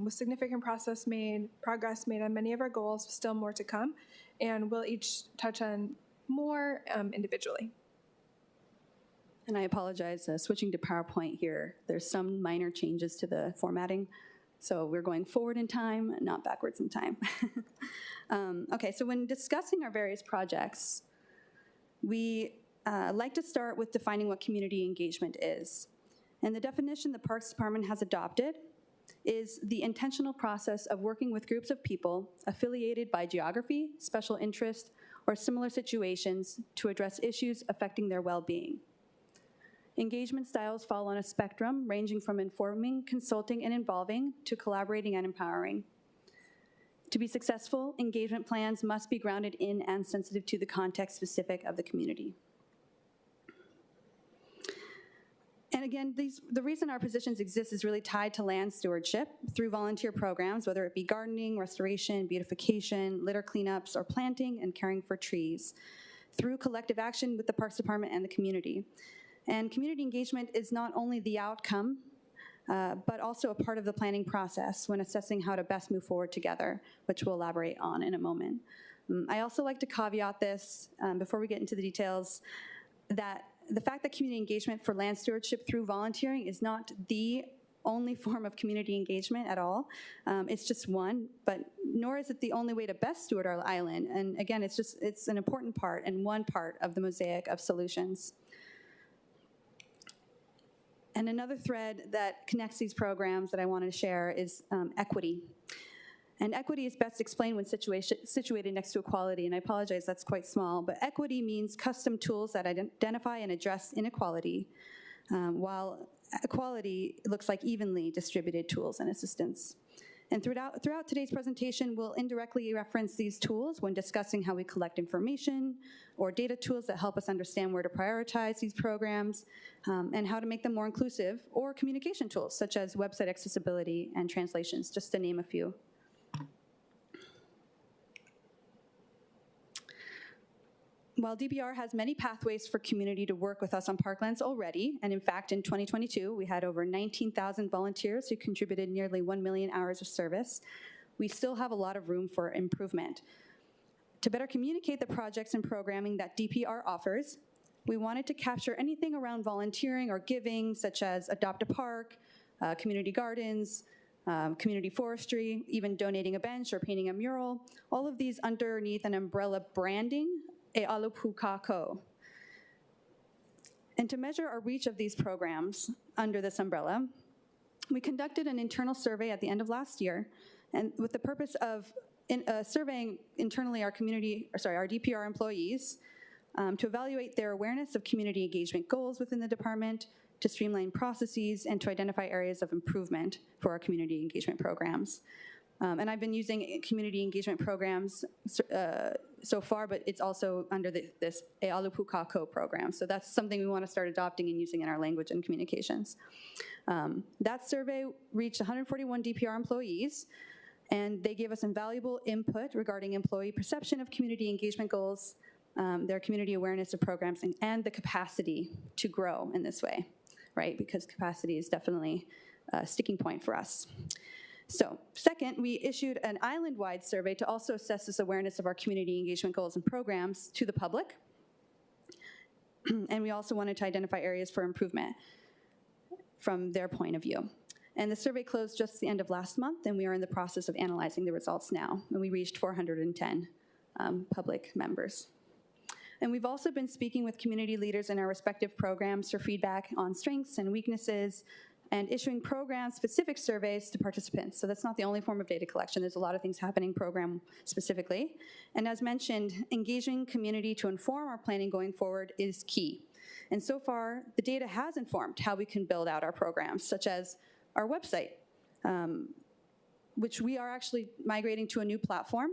with significant progress made on many of our goals, still more to come, and we'll each touch on more individually. And I apologize, switching to PowerPoint here, there's some minor changes to the formatting. So we're going forward in time, not backwards in time. Okay, so when discussing our various projects, we like to start with defining what community engagement is. And the definition the Parks Department has adopted is the intentional process of working with groups of people affiliated by geography, special interest, or similar situations to address issues affecting their well-being. Engagement styles fall on a spectrum ranging from informing, consulting, and involving to collaborating and empowering. To be successful, engagement plans must be grounded in and sensitive to the context specific of the community. And again, the reason our positions exist is really tied to land stewardship through volunteer programs, whether it be gardening, restoration, beautification, litter cleanups, or planting and caring for trees, through collective action with the Parks Department and the community. And community engagement is not only the outcome, but also a part of the planning process when assessing how to best move forward together, which we'll elaborate on in a moment. I also like to caveat this, before we get into the details, that the fact that community engagement for land stewardship through volunteering is not the only form of community engagement at all. It's just one, but nor is it the only way to best steward our island. And again, it's an important part and one part of the mosaic of solutions. And another thread that connects these programs that I want to share is equity. And equity is best explained when situated next to equality, and I apologize, that's quite small, but equity means custom tools that identify and address inequality, while equality looks like evenly distributed tools and assistance. And throughout today's presentation, we'll indirectly reference these tools when discussing how we collect information or data tools that help us understand where to prioritize these programs and how to make them more inclusive, or communication tools such as website accessibility and translations, just to name a few. While DBR has many pathways for community to work with us on parklands already, and in fact in 2022 we had over 19,000 volunteers who contributed nearly 1 million hours of service, we still have a lot of room for improvement. To better communicate the projects and programming that DPR offers, we wanted to capture anything around volunteering or giving, such as Adopt a Park, community gardens, community forestry, even donating a bench or painting a mural, all of these underneath an umbrella branding, E Alupu Kako. And to measure our reach of these programs under this umbrella, we conducted an internal survey at the end of last year, and with the purpose of surveying internally our DPR employees to evaluate their awareness of community engagement goals within the department, to streamline processes, and to identify areas of improvement for our community engagement programs. And I've been using community engagement programs so far, but it's also under this E Alupu Kako program. So that's something we want to start adopting and using in our language and communications. That survey reached 141 DPR employees, and they gave us invaluable input regarding employee perception of community engagement goals, their community awareness of programs, and the capacity to grow in this way, right? Because capacity is definitely a sticking point for us. So, second, we issued an island-wide survey to also assess this awareness of our community engagement goals and programs to the public. And we also wanted to identify areas for improvement from their point of view. And the survey closed just the end of last month, and we are in the process of analyzing the results now. And we reached 410 public members. And we've also been speaking with community leaders in our respective programs for feedback on strengths and weaknesses, and issuing program-specific surveys to participants. So that's not the only form of data collection. There's a lot of things happening program-specifically. And as mentioned, engaging community to inform our planning going forward is key. And so far, the data has informed how we can build out our programs, such as our website, which we are actually migrating to a new platform.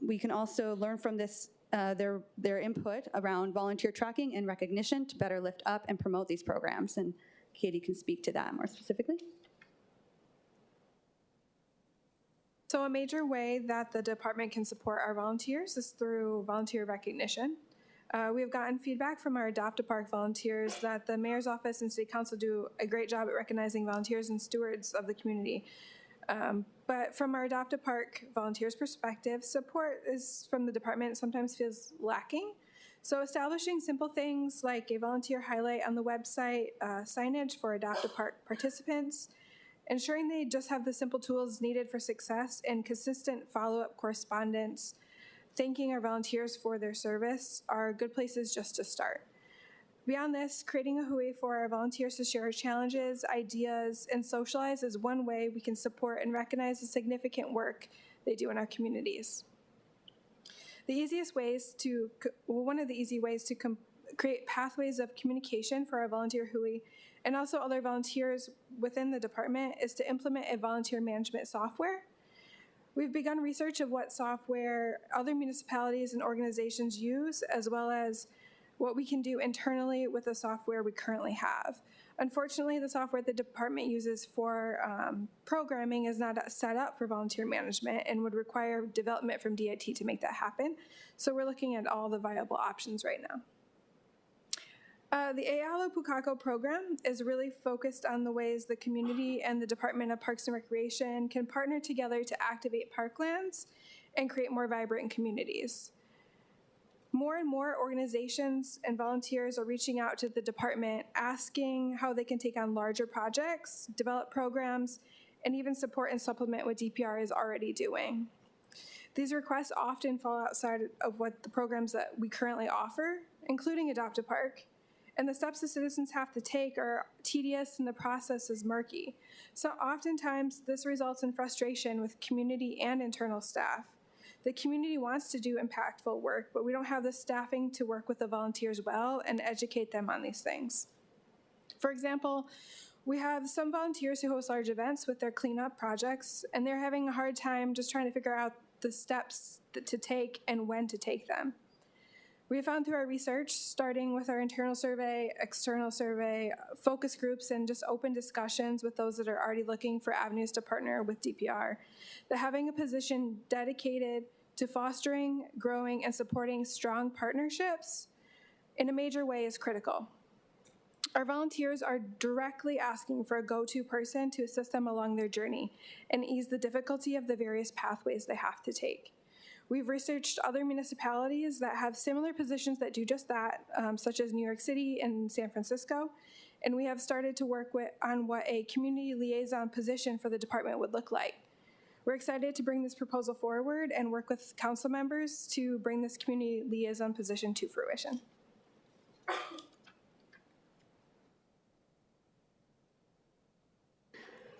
We can also learn from this their input around volunteer tracking and recognition to better lift up and promote these programs. And Katie can speak to that more specifically. So a major way that the department can support our volunteers is through volunteer recognition. We have gotten feedback from our Adopt a Park volunteers that the mayor's office and city council do a great job at recognizing volunteers and stewards of the community. But from our Adopt a Park volunteers' perspective, support from the department sometimes feels lacking. So establishing simple things like a volunteer highlight on the website, signage for Adopt a Park participants, ensuring they just have the simple tools needed for success, and consistent follow-up correspondence, thanking our volunteers for their service are good places just to start. Beyond this, creating a hui for our volunteers to share challenges, ideas, and socialize is one way we can support and recognize the significant work they do in our communities. One of the easy ways to create pathways of communication for our volunteer hui and also other volunteers within the department is to implement a volunteer management software. We've begun research of what software other municipalities and organizations use, as well as what we can do internally with the software we currently have. Unfortunately, the software the department uses for programming is not set up for volunteer management and would require development from DIT to make that happen. So we're looking at all the viable options right now. The E Alupu Kako program is really focused on the ways the community and the Department of Parks and Recreation can partner together to activate parklands and create more vibrant communities. More and more organizations and volunteers are reaching out to the department, asking how they can take on larger projects, develop programs, and even support and supplement what DPR is already doing. These requests often fall outside of what the programs that we currently offer, including Adopt a Park, and the steps the citizens have to take are tedious and the process is murky. So oftentimes this results in frustration with community and internal staff. The community wants to do impactful work, but we don't have the staffing to work with the volunteers well and educate them on these things. For example, we have some volunteers who host large events with their cleanup projects, and they're having a hard time just trying to figure out the steps to take and when to take them. We have found through our research, starting with our internal survey, external survey, focus groups, and just open discussions with those that are already looking for avenues to partner with DPR, that having a position dedicated to fostering, growing, and supporting strong partnerships in a major way is critical. Our volunteers are directly asking for a go-to person to assist them along their journey and ease the difficulty of the various pathways they have to take. We've researched other municipalities that have similar positions that do just that, such as New York City and San Francisco, and we have started to work on what a community liaison position for the department would look like. We're excited to bring this proposal forward and work with council members to bring this community liaison position to fruition.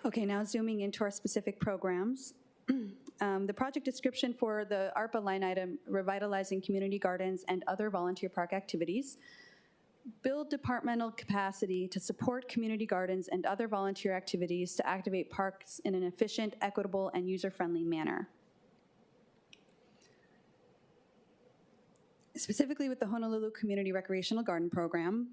Okay, now zooming into our specific programs. The project description for the ARPA line item, revitalizing community gardens and other volunteer park activities, build departmental capacity to support community gardens and other volunteer activities to activate parks in an efficient, equitable, and user-friendly manner. Specifically with the Honolulu Community Recreational Garden Program,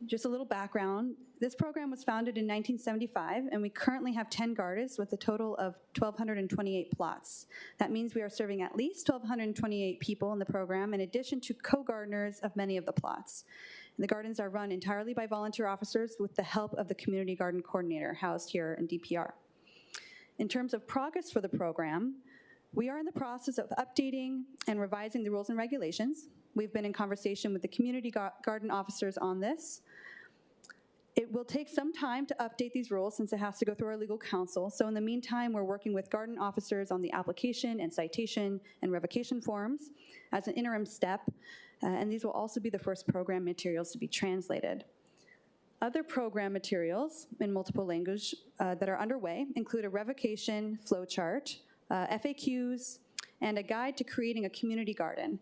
just a little background. This program was founded in 1975, and we currently have 10 gardens with a total of 1,228 plots. That means we are serving at least 1,228 people in the program, in addition to co-gardeners of many of the plots. And the gardens are run entirely by volunteer officers with the help of the Community Garden Coordinator housed here in DPR. In terms of progress for the program, we are in the process of updating and revising the rules and regulations. We've been in conversation with the community garden officers on this. It will take some time to update these rules since it has to go through our legal counsel. So in the meantime, we're working with garden officers on the application and citation and revocation forms as an interim step. And these will also be the first program materials to be translated. Other program materials in multiple language that are underway include a revocation flowchart, FAQs, and a guide to creating a community garden.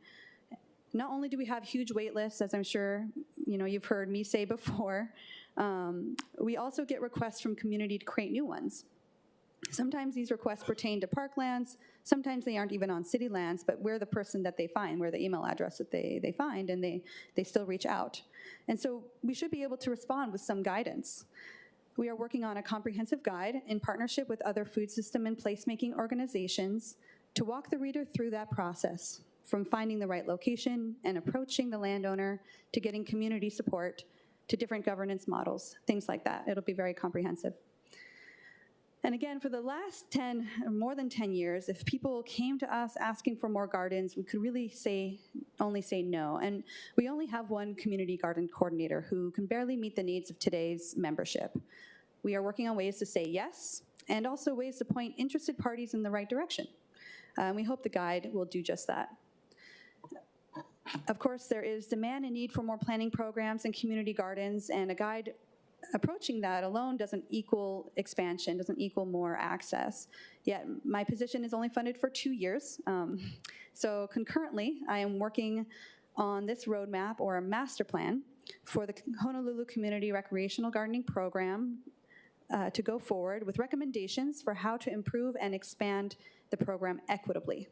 Not only do we have huge wait lists, as I'm sure you've heard me say before, we also get requests from community to create new ones. Sometimes these requests pertain to parklands, sometimes they aren't even on city lands, but we're the person that they find, we're the email address that they find, and they still reach out. And so we should be able to respond with some guidance. We are working on a comprehensive guide in partnership with other food system and placemaking organizations to walk the reader through that process, from finding the right location and approaching the landowner to getting community support to different governance models, things like that. It'll be very comprehensive. And again, for the last more than 10 years, if people came to us asking for more gardens, we could really only say no. And we only have one community garden coordinator who can barely meet the needs of today's membership. We are working on ways to say yes, and also ways to point interested parties in the right direction. We hope the guide will do just that. Of course, there is demand and need for more planning programs and community gardens, and a guide approaching that alone doesn't equal expansion, doesn't equal more access. Yet my position is only funded for 2 years. So concurrently, I am working on this roadmap or a master plan for the Honolulu Community Recreational Gardening Program to go forward with recommendations for how to improve and expand the program equitably.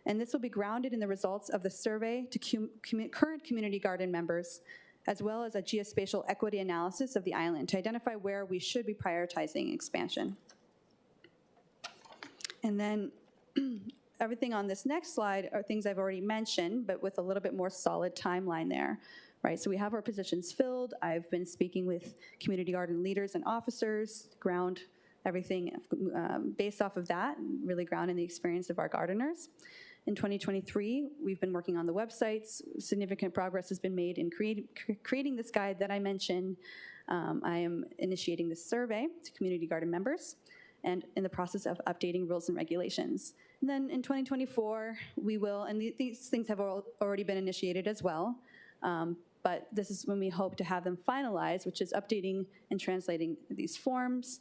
And this will be grounded in the results of the survey to current community garden members, as well as a geospatial equity analysis of the island to identify where we should be prioritizing expansion. And then everything on this next slide are things I've already mentioned, but with a little bit more solid timeline there, right? So we have our positions filled. I've been speaking with community garden leaders and officers, ground everything based off of that, really ground in the experience of our gardeners. In 2023, we've been working on the websites. Significant progress has been made in creating this guide that I mentioned. I am initiating this survey to community garden members and in the process of updating rules and regulations. And then in 2024, we will, and these things have already been initiated as well, but this is when we hope to have them finalized, which is updating and translating these forms,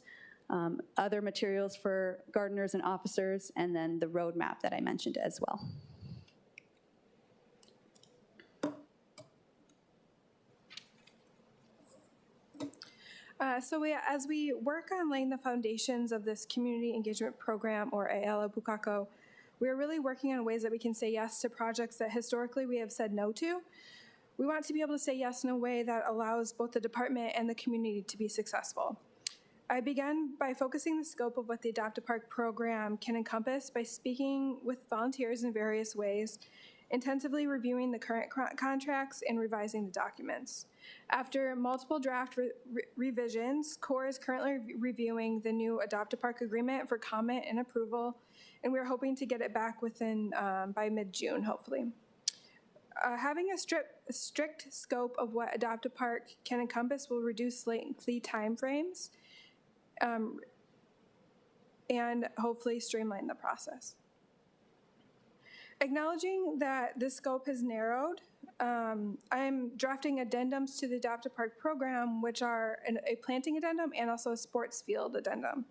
other materials for gardeners and officers, and then the roadmap that I mentioned as well. As we work on laying the foundations of this community engagement program, or Aela Pukako, we are really working on ways that we can say yes to projects that historically we have said no to. We want to be able to say yes in a way that allows both the department and the community to be successful. I began by focusing the scope of what the Adopt a Park program can encompass by speaking with volunteers in various ways intensively reviewing the current contracts and revising the documents. After multiple draft revisions, CORE is currently reviewing the new Adopt-A-Park agreement for comment and approval, and we're hoping to get it back within by mid-June, hopefully. Having a strict scope of what Adopt-A-Park can encompass will reduce lengthy timeframes and hopefully streamline the process. Acknowledging that this scope has narrowed, I'm drafting addendums to the Adopt-A-Park program, which are a planting addendum and also a sports field addendum.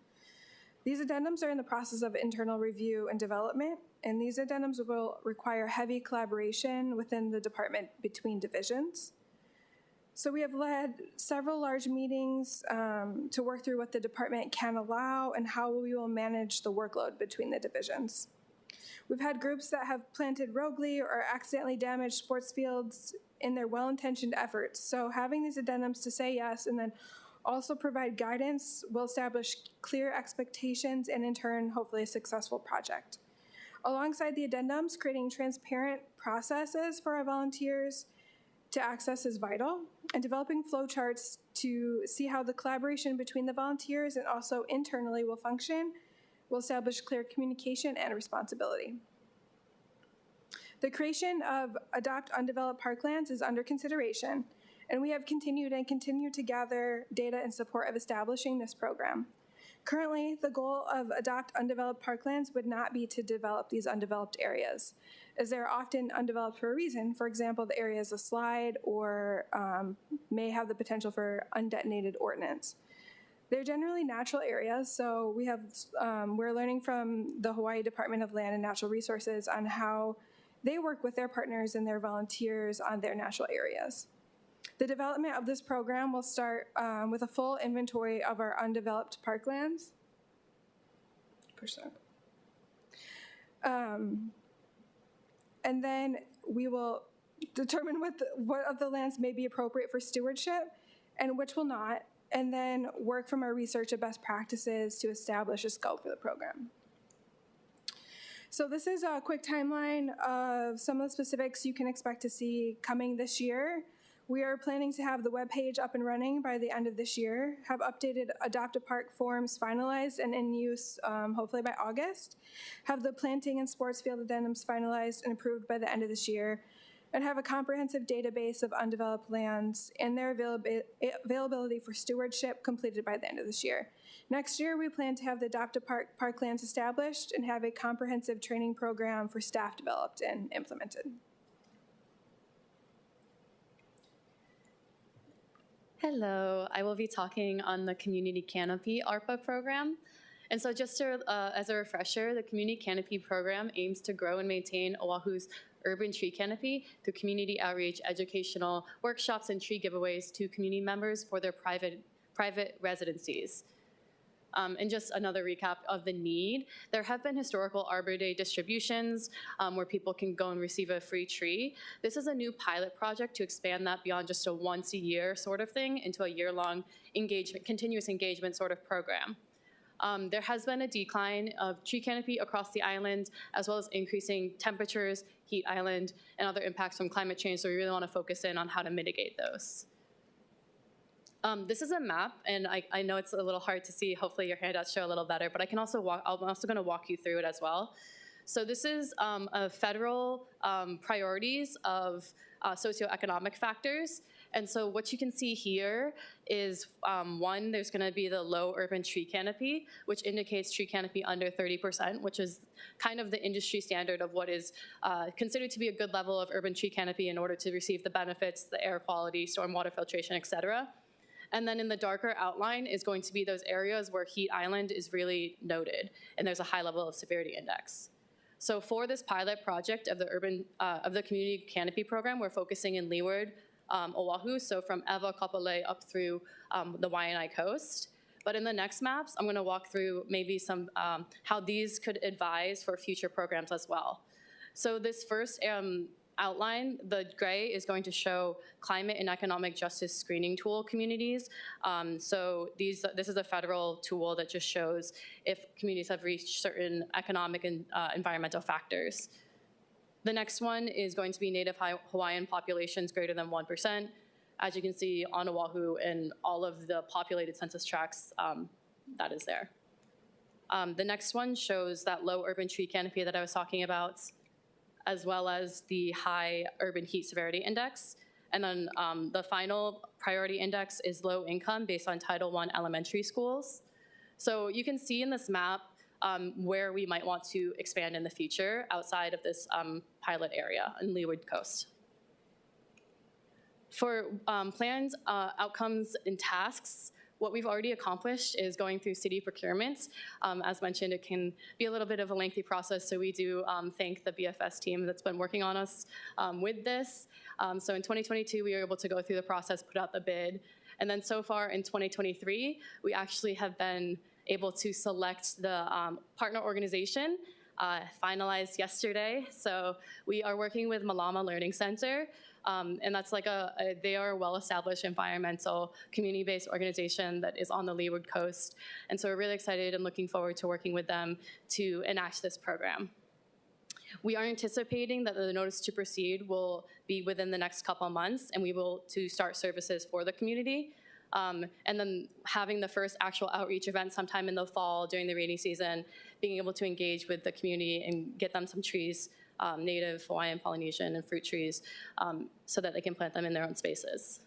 These addendums are in the process of internal review and development, and these addendums will require heavy collaboration within the department between divisions. So we have led several large meetings to work through what the department can allow and how we will manage the workload between the divisions. We've had groups that have planted roguely or accidentally damaged sports fields in their well-intentioned efforts. So having these addendums to say yes and then also provide guidance will establish clear expectations and in turn, hopefully a successful project. Alongside the addendums, creating transparent processes for our volunteers to access is vital, and developing flowcharts to see how the collaboration between the volunteers and also internally will function will establish clear communication and responsibility. The creation of Adopt Undeveloped Parklands is under consideration, and we have continued and continue to gather data in support of establishing this program. Currently, the goal of Adopt Undeveloped Parklands would not be to develop these undeveloped areas, as they're often undeveloped for a reason. For example, the area is a slide or may have the potential for undetonated ordnance. They're generally natural areas, so we're learning from the Hawaii Department of Land and Natural Resources on how they work with their partners and their volunteers on their natural areas. The development of this program will start with a full inventory of our undeveloped parklands. Push that. And then we will determine what of the lands may be appropriate for stewardship and which will not, and then work from our research of best practices to establish a scope for the program. So this is a quick timeline of some of the specifics you can expect to see coming this year. We are planning to have the webpage up and running by the end of this year, have updated Adopt-A-Park forms finalized and in use hopefully by August, have the planting and sports field addendums finalized and approved by the end of this year, and have a comprehensive database of undeveloped lands and their availability for stewardship completed by the end of this year. Next year, we plan to have the Adopt-A-Park parklands established and have a comprehensive training program for staff developed and implemented. Hello, I will be talking on the Community Canopy ARPA program. And so just to, as a refresher, the Community Canopy program aims to grow and maintain Oahu's urban tree canopy through community outreach, educational workshops, and tree giveaways to community members for their private residencies. And just another recap of the need. There have been historical Arbor Day distributions where people can go and receive a free tree. This is a new pilot project to expand that beyond just a once a year sort of thing into a year-long engagement, continuous engagement sort of program. There has been a decline of tree canopy across the island, as well as increasing temperatures, heat island, and other impacts from climate change, so we really want to focus in on how to mitigate those. This is a map, and I know it's a little hard to see. Hopefully your handouts show a little better, but I'm also going to walk you through it as well. So this is a federal priorities of socioeconomic factors. And so what you can see here is, one, there's going to be the low urban tree canopy, which indicates tree canopy under 30%, which is kind of the industry standard of what is considered to be a good level of urban tree canopy in order to receive the benefits, the air quality, stormwater filtration, et cetera. And then in the darker outline is going to be those areas where heat island is really noted, and there's a high level of severity index. So for this pilot project of the Community Canopy Program, we're focusing in Leeward, Oahu, so from Ewa, Kapolei up through the Waianae coast. But in the next maps, I'm going to walk through maybe some how these could advise for future programs as well. So this first outline, the gray is going to show climate and economic justice screening tool communities. So this is a federal tool that just shows if communities have reached certain economic and environmental factors. The next one is going to be Native Hawaiian populations greater than 1%. As you can see on Oahu and all of the populated census tracts, that is there. The next one shows that low urban tree canopy that I was talking about, as well as the high urban heat severity index. And then the final priority index is low income based on Title I elementary schools. So you can see in this map where we might want to expand in the future outside of this pilot area in Leeward Coast. For planned outcomes and tasks, what we've already accomplished is going through city procurement. As mentioned, it can be a little bit of a lengthy process, so we do thank the BFS team that's been working on us with this. So in 2022, we were able to go through the process, put out the bid, and then so far in 2023, we actually have been able to select the partner organization, finalized yesterday. So we are working with Malama Learning Center, and that's like they are a well-established environmental community-based organization that is on the Leeward Coast. And so we're really excited and looking forward to working with them to enact this program. We are anticipating that the notice to proceed will be within the next couple of months, and we will to start services for the community. And then having the first actual outreach event sometime in the fall during the rainy season, being able to engage with the community and get them some trees, native Hawaiian, Polynesian, and fruit trees, so that they can plant them in their own spaces.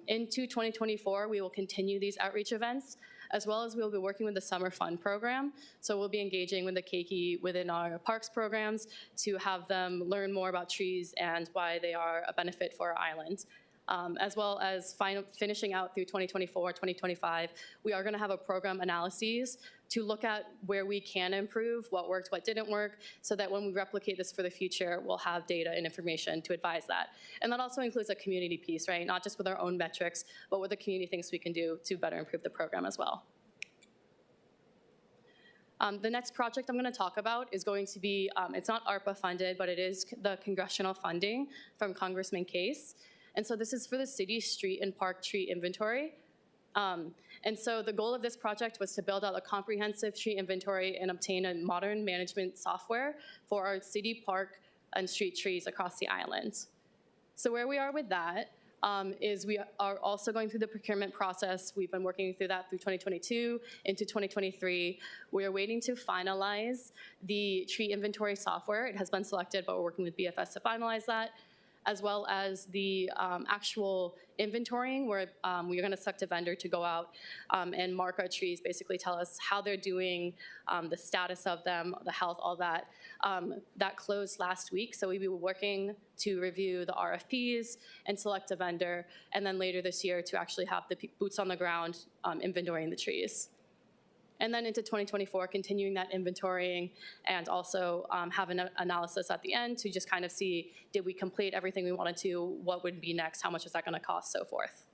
Into 2024, we will continue these outreach events, as well as we'll be working with the Summer Fun program. So we'll be engaging with the keiki within our parks programs to have them learn more about trees and why they are a benefit for our island. As well as finishing out through 2024, 2025, we are gonna have a program analyses to look at where we can improve, what worked, what didn't work, so that when we replicate this for the future, we'll have data and information to advise that. And that also includes a community piece, right? Not just with our own metrics, but what the community thinks we can do to better improve the program as well. The next project I'm going to talk about is going to be, it's not ARPA funded, but it is the congressional funding from Congressman Case. And so this is for the city street and park tree inventory. And so the goal of this project was to build out a comprehensive tree inventory and obtain a modern management software for our city, park, and street trees across the island. So where we are with that is we are also going through the procurement process. We've been working through that through 2022 into 2023. We are waiting to finalize the tree inventory software. It has been selected, but we're working with BFS to finalize that, as well as the actual inventorying, where we are gonna select a vendor to go out and mark our trees, basically tell us how they're doing, the status of them, the health, all that. That closed last week, so we'll be working to review the RFPs and select a vendor, and then later this year to actually have the boots on the ground inventorying the trees. And then into 2024, continuing that inventorying and also have an analysis at the end to just kind of see, did we complete everything we wanted to, what would be next, how much is that gonna cost, so forth.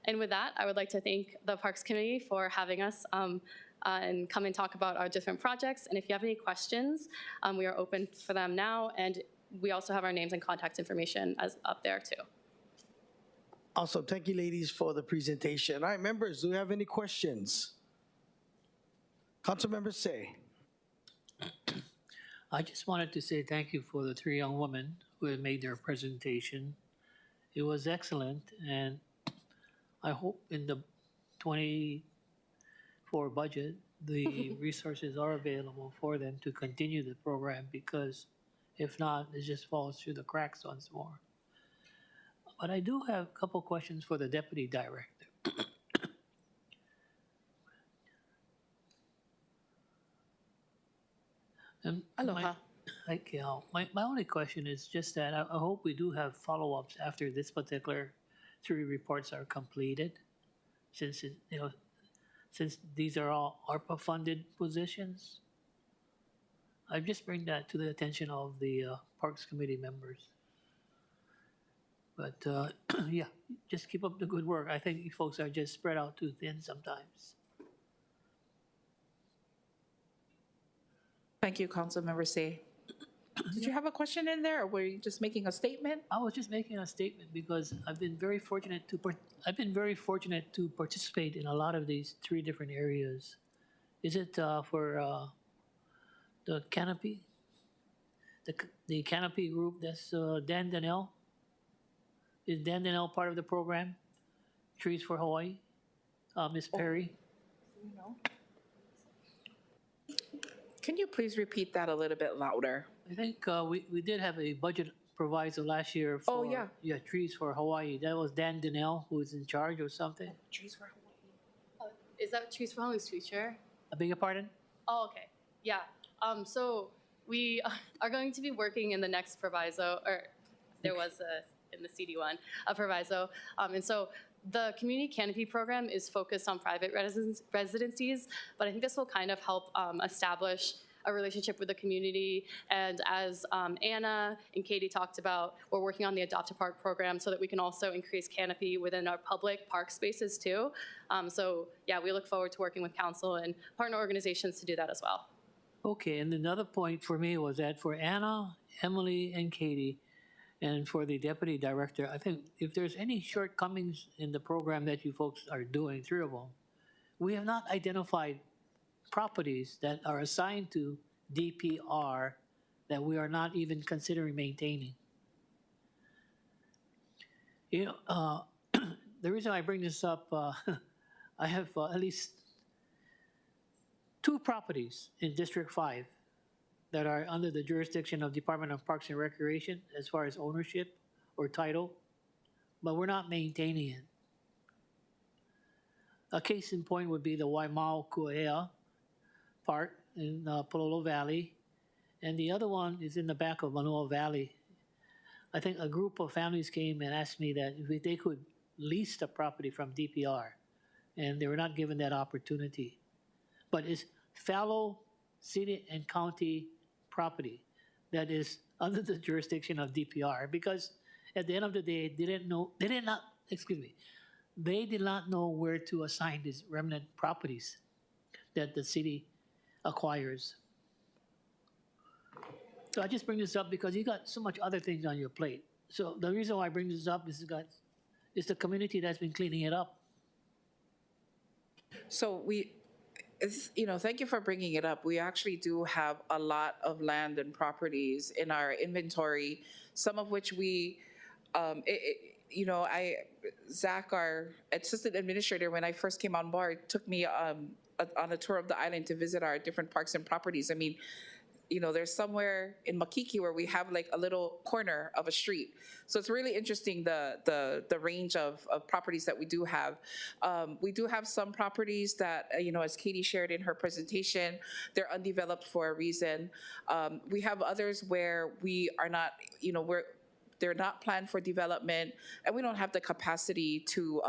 And with that, I would like to thank the Parks Committee for having us and come and talk about our different projects. And if you have any questions, we are open for them now. And we also have our names and contact information as up there too. Awesome. Thank you, ladies, for the presentation. All right, members, do we have any questions? Councilmember Say. I just wanted to say thank you for the three young women who have made their presentation. It was excellent, and I hope in the 24 budget, the resources are available for them to continue the program, because if not, it just falls through the cracks once more. But I do have a couple questions for the Deputy Director. Aloha. My only question is just that I hope we do have follow-ups after this particular 3 reports are completed, since since these are all ARPA-funded positions. I just bring that to the attention of the Parks Committee members. But yeah, just keep up the good work. I think you folks are just spread out too thin sometimes. Thank you, Councilmember Say. Did you have a question in there, or were you just making a statement? I was just making a statement because I've been very fortunate to participate in a lot of these 3 different areas. Is it for the canopy the canopy group. That's Dan Donnell. Is Dan Donnell part of the program? Trees for Hawaii. Ms. Perry. Can you please repeat that a little bit louder? I think we did have a budget proviso last year for Trees for Hawaii. That was Dan Donnell who was in charge or something. Trees for Hawaii. Is that Trees for Hawaii's future? I beg your pardon? Oh, okay. Yeah. So we are going to be working in the next proviso, or there was in the CD1 a proviso, and so the community canopy program is focused on private residencies, but I think this will kind of help establish a relationship with the community. And as Anna and Katie talked about, we're working on the Adopt a Park program so that we can also increase canopy within our public park spaces too. So yeah, we look forward to working with council and partner organizations to do that as well. Okay, and another point for me was that for Anna, Emily, and Katie, and for the deputy director, I think if there's any shortcomings in the program that you folks are doing, three of them, we have not identified properties that are assigned to DPR that we are not even considering maintaining. You know, the reason I bring this up, I have at least 2 properties in District 5 that are under the jurisdiction of Department of Parks and Recreation as far as ownership or title, but we're not maintaining it. A case in point would be the Waimau Kuea Park in Pololo Valley, and the other one is in the back of Manoa Valley. I think a group of families came and asked me that if they could lease the property from DPR, and they were not given that opportunity. But it's fallow city and county property that is under the jurisdiction of DPR, because at the end of the day, they did not know where to assign these remnant properties that the city acquires. So I just bring this up because you got so much other things on your plate. So the reason why I bring this up is it's the community that's been cleaning it up. So thank you for bringing it up. We actually do have a lot of land and properties in our inventory, some of which Zach, our assistant administrator, when I first came on board, took me on a tour of the island to visit our different parks and properties. I mean, there's somewhere in Makiki where we have like a little corner of a street. So it's really interesting the range of properties that we do have. We do have some properties that, as Katie shared in her presentation, they're undeveloped for a reason. We have others where we are not, they're not planned for development, and we don't have the capacity to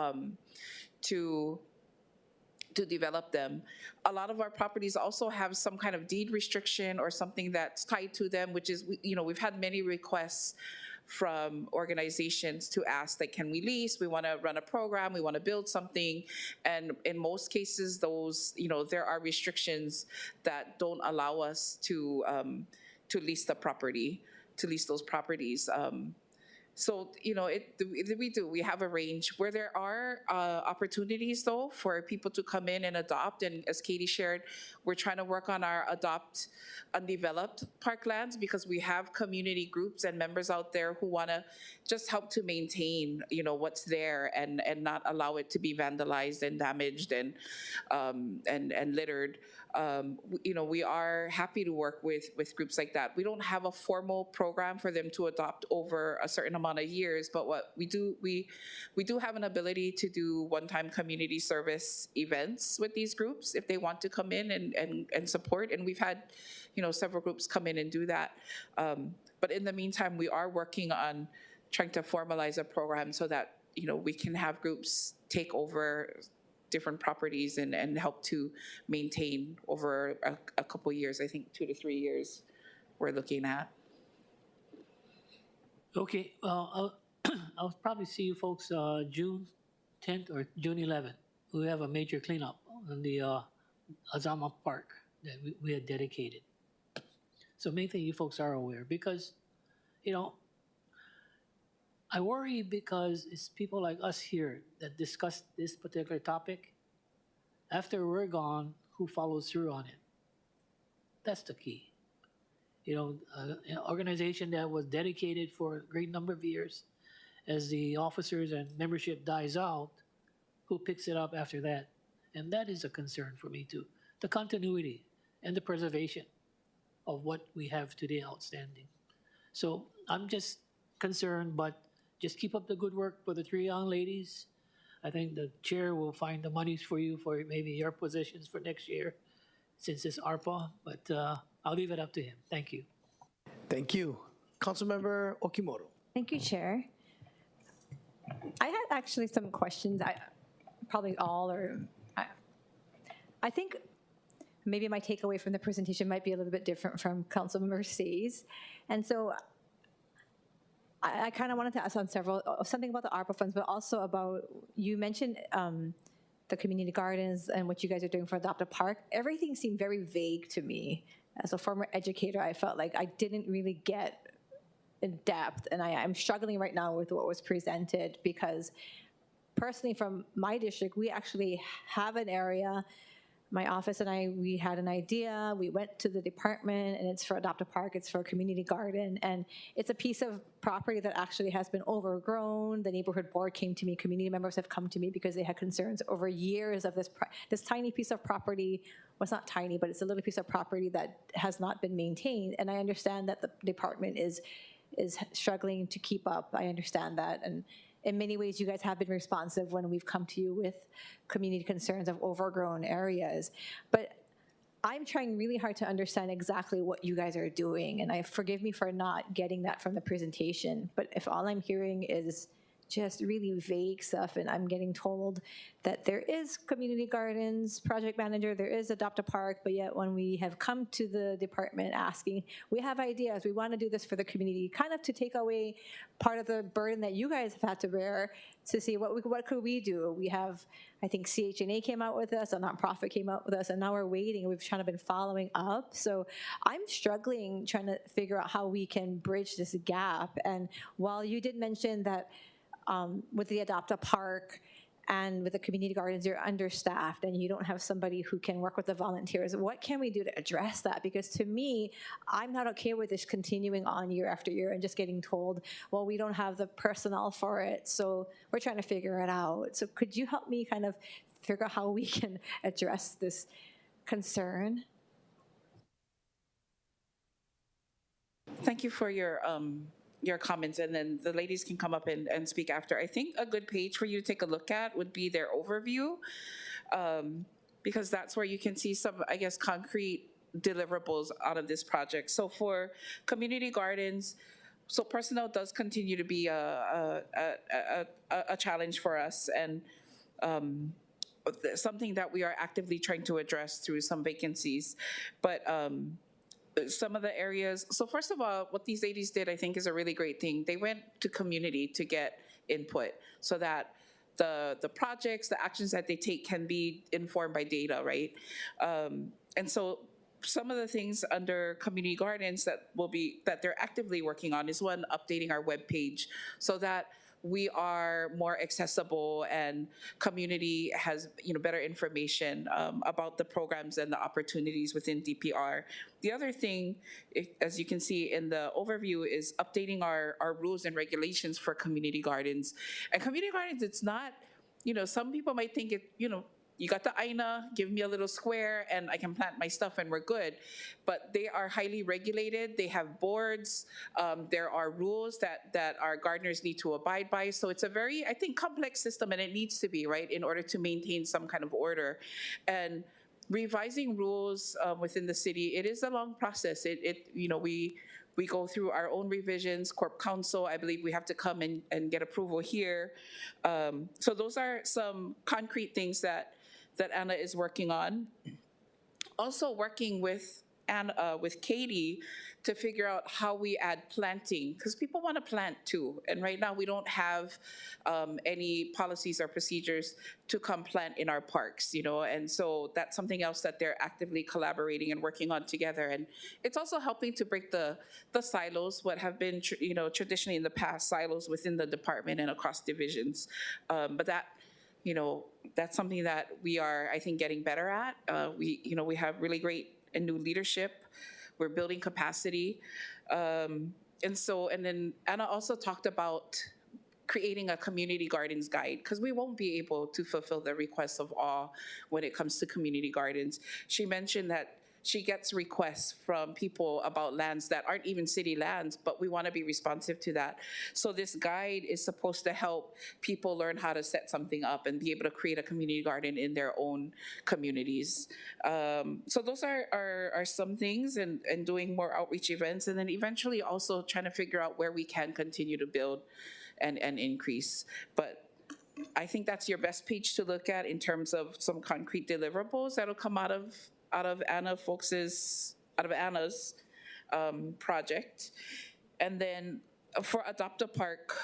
develop them. A lot of our properties also have some kind of deed restriction or something that's tied to them, which is, we've had many requests from organizations to ask, like, can we lease? We want to run a program, we want to build something. And in most cases, those, there are restrictions that don't allow us to lease the property, to lease those properties. So, we have a range where there are opportunities, though, for people to come in and adopt. And as Katie shared, we're trying to work on our adopt undeveloped parklands, because we have community groups and members out there who want to just help to maintain, what's there and not allow it to be vandalized and damaged and littered. We are happy to work with groups like that. We don't have a formal program for them to adopt over a certain amount of years, but what we do have an ability to do one-time community service events with these groups if they want to come in and support. And we've had, several groups come in and do that. But in the meantime, we are working on trying to formalize a program so that, we can have groups take over different properties and help to maintain over a couple years. I think 2 to 3 years we're looking at. Okay, I'll probably see you folks June 10th or June 11th. We have a major cleanup on the Azama Park that we had dedicated. So main thing you folks are aware, because, I worry because it's people like us here that discuss this particular topic. After we're gone, who follows through on it? That's the key. an organization that was dedicated for a great number of years. As the officers and membership dies out, who picks it up after that? And that is a concern for me too. The continuity and the preservation of what we have today outstanding. So I'm just concerned, but just keep up the good work for the three young ladies. I think the chair will find the monies for you for maybe your positions for next year, since it's ARPA, but I'll leave it up to him. Thank you. Thank you. Councilmember Okimoto. Thank you, Chair. I had actually some questions. Probably all, or I think maybe my takeaway from the presentation might be a little bit different from Councilmember C's, and so I kind of wanted to ask on something about the ARPA funds, but also about, you mentioned the community gardens and what you guys are doing for Adopt a Park. Everything seemed very vague to me. As a former educator, I felt like I didn't really get in depth, and I'm struggling right now with what was presented, because personally from my district, we actually have an area. My office and we had an idea. We went to the department, and it's for Adopt a Park. It's for a community garden, and it's a piece of property that actually has been overgrown. The neighborhood board came to me. Community members have come to me because they had concerns over years of this tiny piece of property. Well, it's not tiny, but it's a little piece of property that has not been maintained. And I understand that the department is struggling to keep up. I understand that, and in many ways, you guys have been responsive when we've come to you with community concerns of overgrown areas. But I'm trying really hard to understand exactly what you guys are doing, and forgive me for not getting that from the presentation. But if all I'm hearing is just really vague stuff, and I'm getting told that there is community gardens, project manager, there is Adopt a Park, but yet when we have come to the department asking, we have ideas, we want to do this for the community, kind of to take away part of the burden that you guys have had to bear to see what could we do. We have, I think CHNA came out with us, a nonprofit came out with us, and now we're waiting, and we've kind of been following up. So I'm struggling trying to figure out how we can bridge this gap. And while you did mention that with the Adopt a Park and with the community gardens, you're understaffed and you don't have somebody who can work with the volunteers, what can we do to address that? Because to me, I'm not okay with this continuing on year after year and just getting told, well, we don't have the personnel for it, so we're trying to figure it out. So could you help me kind of figure out how we can address this concern? Thank you for your comments, and then the ladies can come up and speak after. I think a good page for you to take a look at would be their overview, because that's where you can see some, I guess, concrete deliverables out of this project. So for community gardens, so personnel does continue to be a challenge for us, and something that we are actively trying to address through some vacancies. But some of the areas, so first of all, what these ladies did, I think, is a really great thing. They went to community to get input so that the projects, the actions that they take can be informed by data, right? And so some of the things under community gardens that they're actively working on is, one, updating our webpage so that we are more accessible and community has better information about the programs and the opportunities within DPR. The other thing, as you can see in the overview, is updating our rules and regulations for community gardens. And community gardens, it's not, some people might think it, you got the aina, give me a little square and I can plant my stuff and we're good. But they are highly regulated. They have boards. There are rules that our gardeners need to abide by. So it's a very, I think, complex system, and it needs to be, right, in order to maintain some kind of order. And revising rules within the city, it is a long process. We go through our own revisions, Corp Council, I believe we have to come and get approval here. So those are some concrete things that Anna is working on. Also working with Katie to figure out how we add planting, because people want to plant too. And right now we don't have any policies or procedures to come plant in our parks, and so that's something else that they're actively collaborating and working on together. And it's also helping to break the silos, what have been traditionally in the past silos within the department and across divisions. But that, that's something that we are, I think, getting better at. We have really great and new leadership We're building capacity. And then Anna also talked about creating a community gardens guide, because we won't be able to fulfill the requests of all when it comes to community gardens. She mentioned that she gets requests from people about lands that aren't even city lands, but we want to be responsive to that. So this guide is supposed to help people learn how to set something up and be able to create a community garden in their own communities. So those are some things, and doing more outreach events, and then eventually also trying to figure out where we can continue to build and increase. But I think that's your best page to look at in terms of some concrete deliverables that'll come out of Anna's project. And then for Adopt a Park,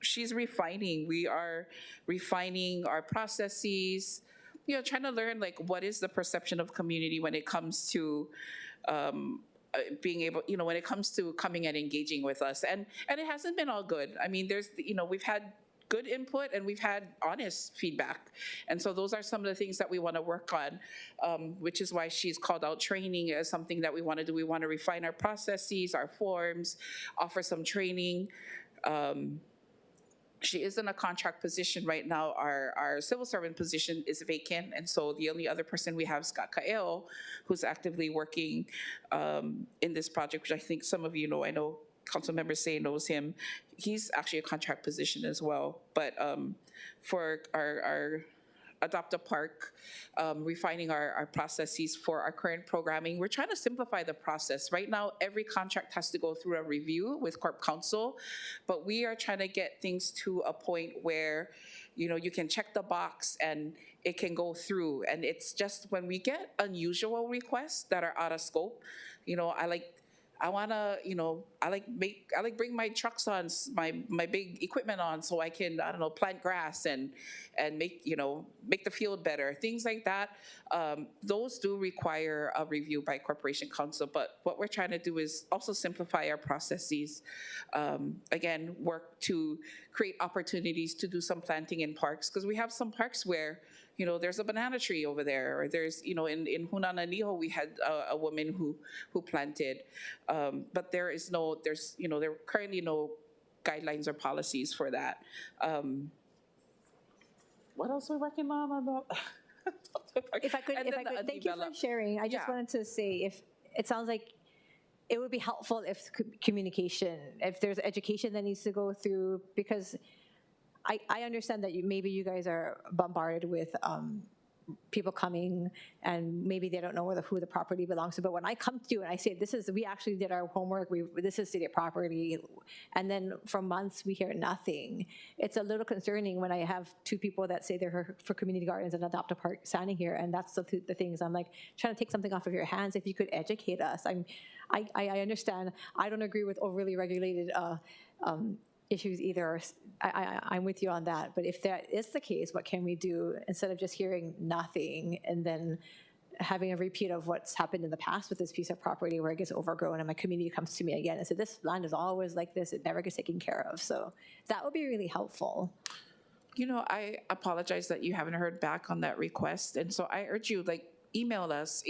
she's refining. We are refining our processes, trying to learn like what is the perception of community when it comes to being able, when it comes to coming and engaging with us. And it hasn't been all good. I mean, we've had good input and we've had honest feedback. And so those are some of the things that we want to work on, which is why she's called out training as something that we want to do. We want to refine our processes, our forms, offer some training. She is in a contract position right now. Our civil servant position is vacant, and so the only other person we have is Scott Kaeo, who's actively working in this project, which I think some of you know. I know council members say knows him. He's actually a contract position as well. But for our Adopt a Park, refining our processes for our current programming, we're trying to simplify the process. Right now, every contract has to go through a review with Corp Counsel, but we are trying to get things to a point where you can check the box and it can go through. And it's just when we get unusual requests that are out of scope, I want to, I like bring my trucks on, my big equipment on, so I can, plant grass and make the field better, things like that. Those do require a review by Corporation Counsel, but what we're trying to do is also simplify our processes. Again, work to create opportunities to do some planting in parks, because we have some parks where there's a banana tree over there, or there's, in Hunananiho, we had a woman who planted, but there are currently no guidelines or policies for that. What else are we working on about? If I could, thank you for sharing. I just wanted to say, if it sounds like it would be helpful if communication, if there's education that needs to go through, because I understand that maybe you guys are bombarded with people coming and maybe they don't know who the property belongs to. But when I come to you and I say, we actually did our homework, this is city property, and then for months we hear nothing, it's a little concerning when I have two people that say they're here for community gardens and Adopt a Park standing here, and that's the things I'm like, trying to take something off of your hands. If you could educate us. I understand. I don't agree with overly regulated issues either. I'm with you on that. But if that is the case, what can we do instead of just hearing nothing and then having a repeat of what's happened in the past with this piece of property where it gets overgrown and my community comes to me again and said, this land is always like this, it never gets taken care of. So that would be really helpful. I apologize that you haven't heard back on that request. And so I urge you, email us.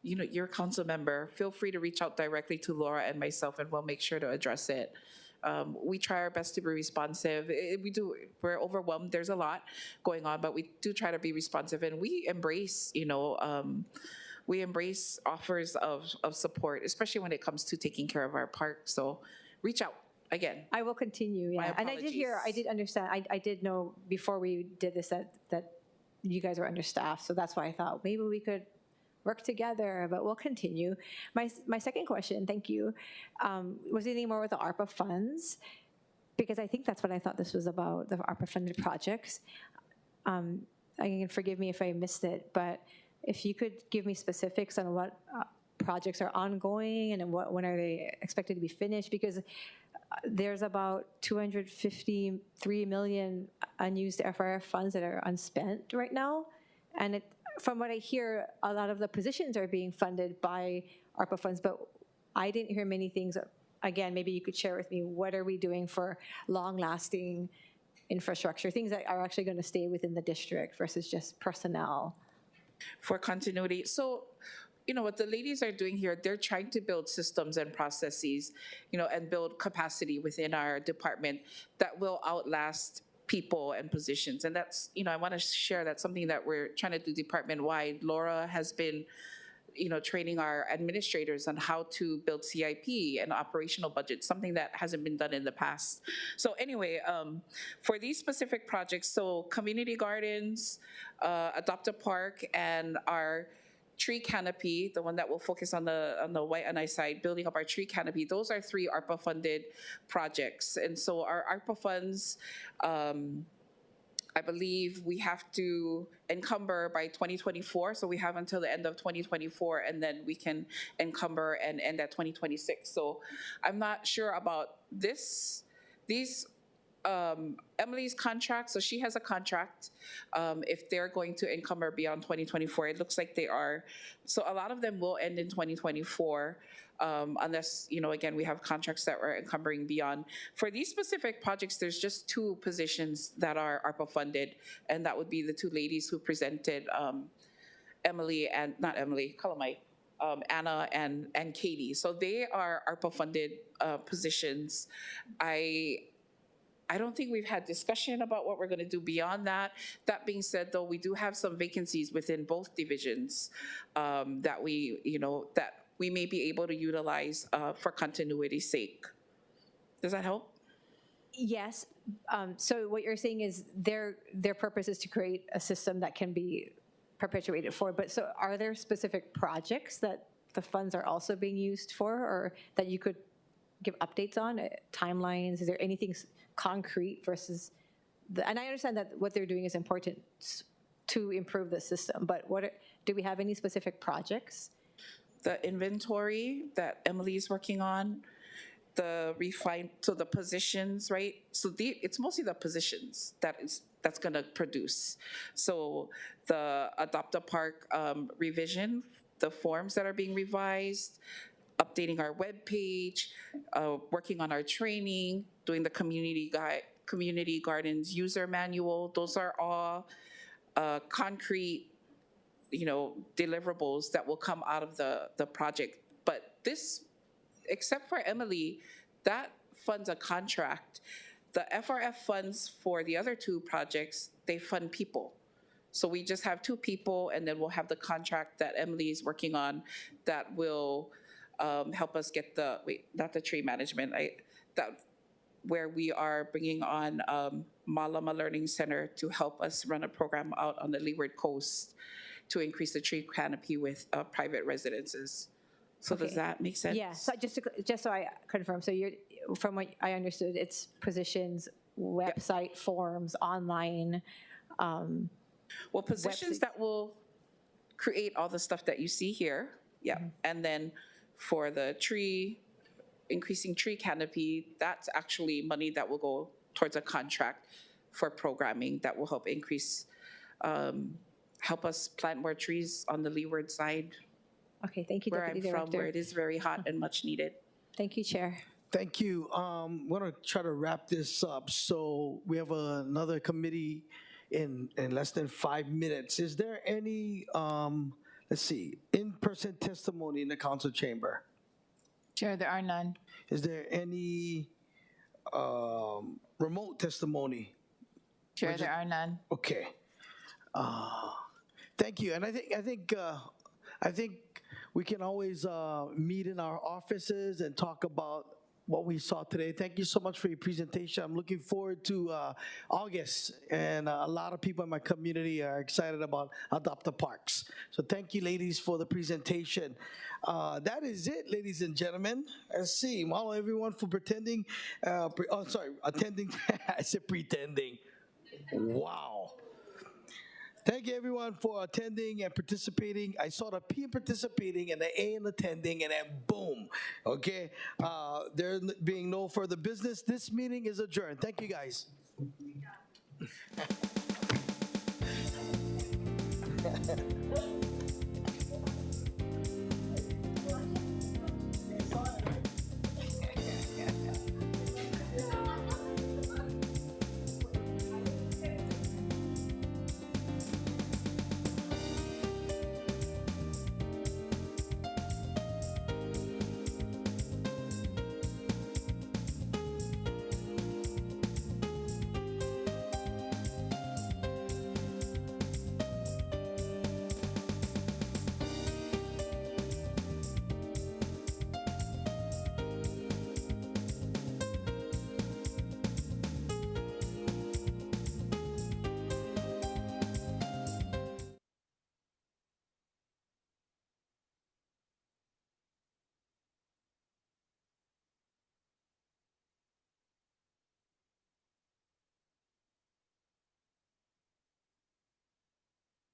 You're a council member. Feel free to reach out directly to Laura and myself, and we'll make sure to address it. We try our best to be responsive. We're overwhelmed. There's a lot going on, but we do try to be responsive, and we embrace, offers of support, especially when it comes to taking care of our park. So reach out again. I will continue. Yeah, and I did understand. I did know before we did this that you guys were understaffed. So that's why I thought maybe we could work together, but we'll continue. My second question, thank you, was anything more with the ARPA funds? Because I think that's what I thought this was about, the ARPA funded projects. Again, forgive me if I missed it, but if you could give me specifics on what projects are ongoing and when are they expected to be finished, because there's about $253 million unused FRF funds that are unspent right now, and from what I hear, a lot of the positions are being funded by ARPA funds, but I didn't hear many things. Again, maybe you could share with me, what are we doing for long-lasting infrastructure, things that are actually going to stay within the district versus just personnel? For continuity. So, what the ladies are doing here, they're trying to build systems and processes, and build capacity within our department that will outlast people and positions. And that's, I want to share that's something that we're trying to do department-wide. Laura has been training our administrators on how to build CIP and operational budgets, something that hasn't been done in the past. So anyway, for these specific projects, so community gardens, Adopt a Park, and our tree canopy, the one that will focus on the Waianae side, building up our tree canopy, those are 3 ARPA-funded projects. And so our ARPA funds, I believe we have to encumber by 2024, so we have until the end of 2024, and then we can encumber and end at 2026. So I'm not sure about these Emily's contract. So she has a contract. If they're going to encumber beyond 2024, it looks like they are. So a lot of them will end in 2024. Unless, again, we have contracts that we're encumbering beyond. For these specific projects, there's just 2 positions that are ARPA funded, and that would be the 2 ladies who presented, Anna and Katie. So they are ARPA funded positions. I don't think we've had discussion about what we're going to do beyond that. That being said, though, we do have some vacancies within both divisions that we may be able to utilize for continuity's sake. Does that help? Yes. So what you're saying is their purpose is to create a system that can be perpetuated for. But so are there specific projects that the funds are also being used for, or that you could give updates on, timelines? Is there anything concrete versus and I understand that what they're doing is important to improve the system, but do we have any specific projects? The inventory that Emily's working on, the positions, right? So it's mostly the positions that's going to produce. So the Adopt a Park revision, the forms that are being revised, updating our webpage, working on our training, doing the community gardens user manual. Those are all concrete deliverables that will come out of the project. But this, except for Emily, that funds a contract. The FRF funds for the other 2 projects, they fund people. So we just have 2 people, and then we'll have the contract that Emily is working on that will help us get not the tree management, where we are bringing on Malama Learning Center to help us run a program out on the Leeward Coast to increase the tree canopy with private residences. So Okay. Does that make sense? Yeah, so just so I confirm, so from what I understood, it's positions, website, forms, online. Well, positions that will create all the stuff that you see here. Yeah. Mm-hmm. And then for the increasing tree canopy, that's actually money that will go towards a contract for programming that will help increase, help us plant more trees on the leeward side. Okay, thank you, where Deputy I'm Director. from, where it is very hot and much needed. Thank you, Chair. Thank you. I'm going to try to wrap this up. So we have another committee in less than 5 minutes. Is there any, let's see, in-person testimony in the council chamber? Chair, there are none. Is there any remote testimony? Chair, there are none. Okay. Thank you. And I think we can always meet in our offices and talk about what we saw today. Thank you so much for your presentation. I'm looking forward to August, and a lot of people in my community are excited about Adopt a Parks. So thank you, ladies, for the presentation. That is it, ladies and gentlemen. Let's see. Mahalo, everyone, for attending. I said pretending. Wow. Thank you, everyone, for attending and participating. I saw the P in participating and the A in attending, and then boom. Okay? There being no further business, this meeting is adjourned. Thank you, guys.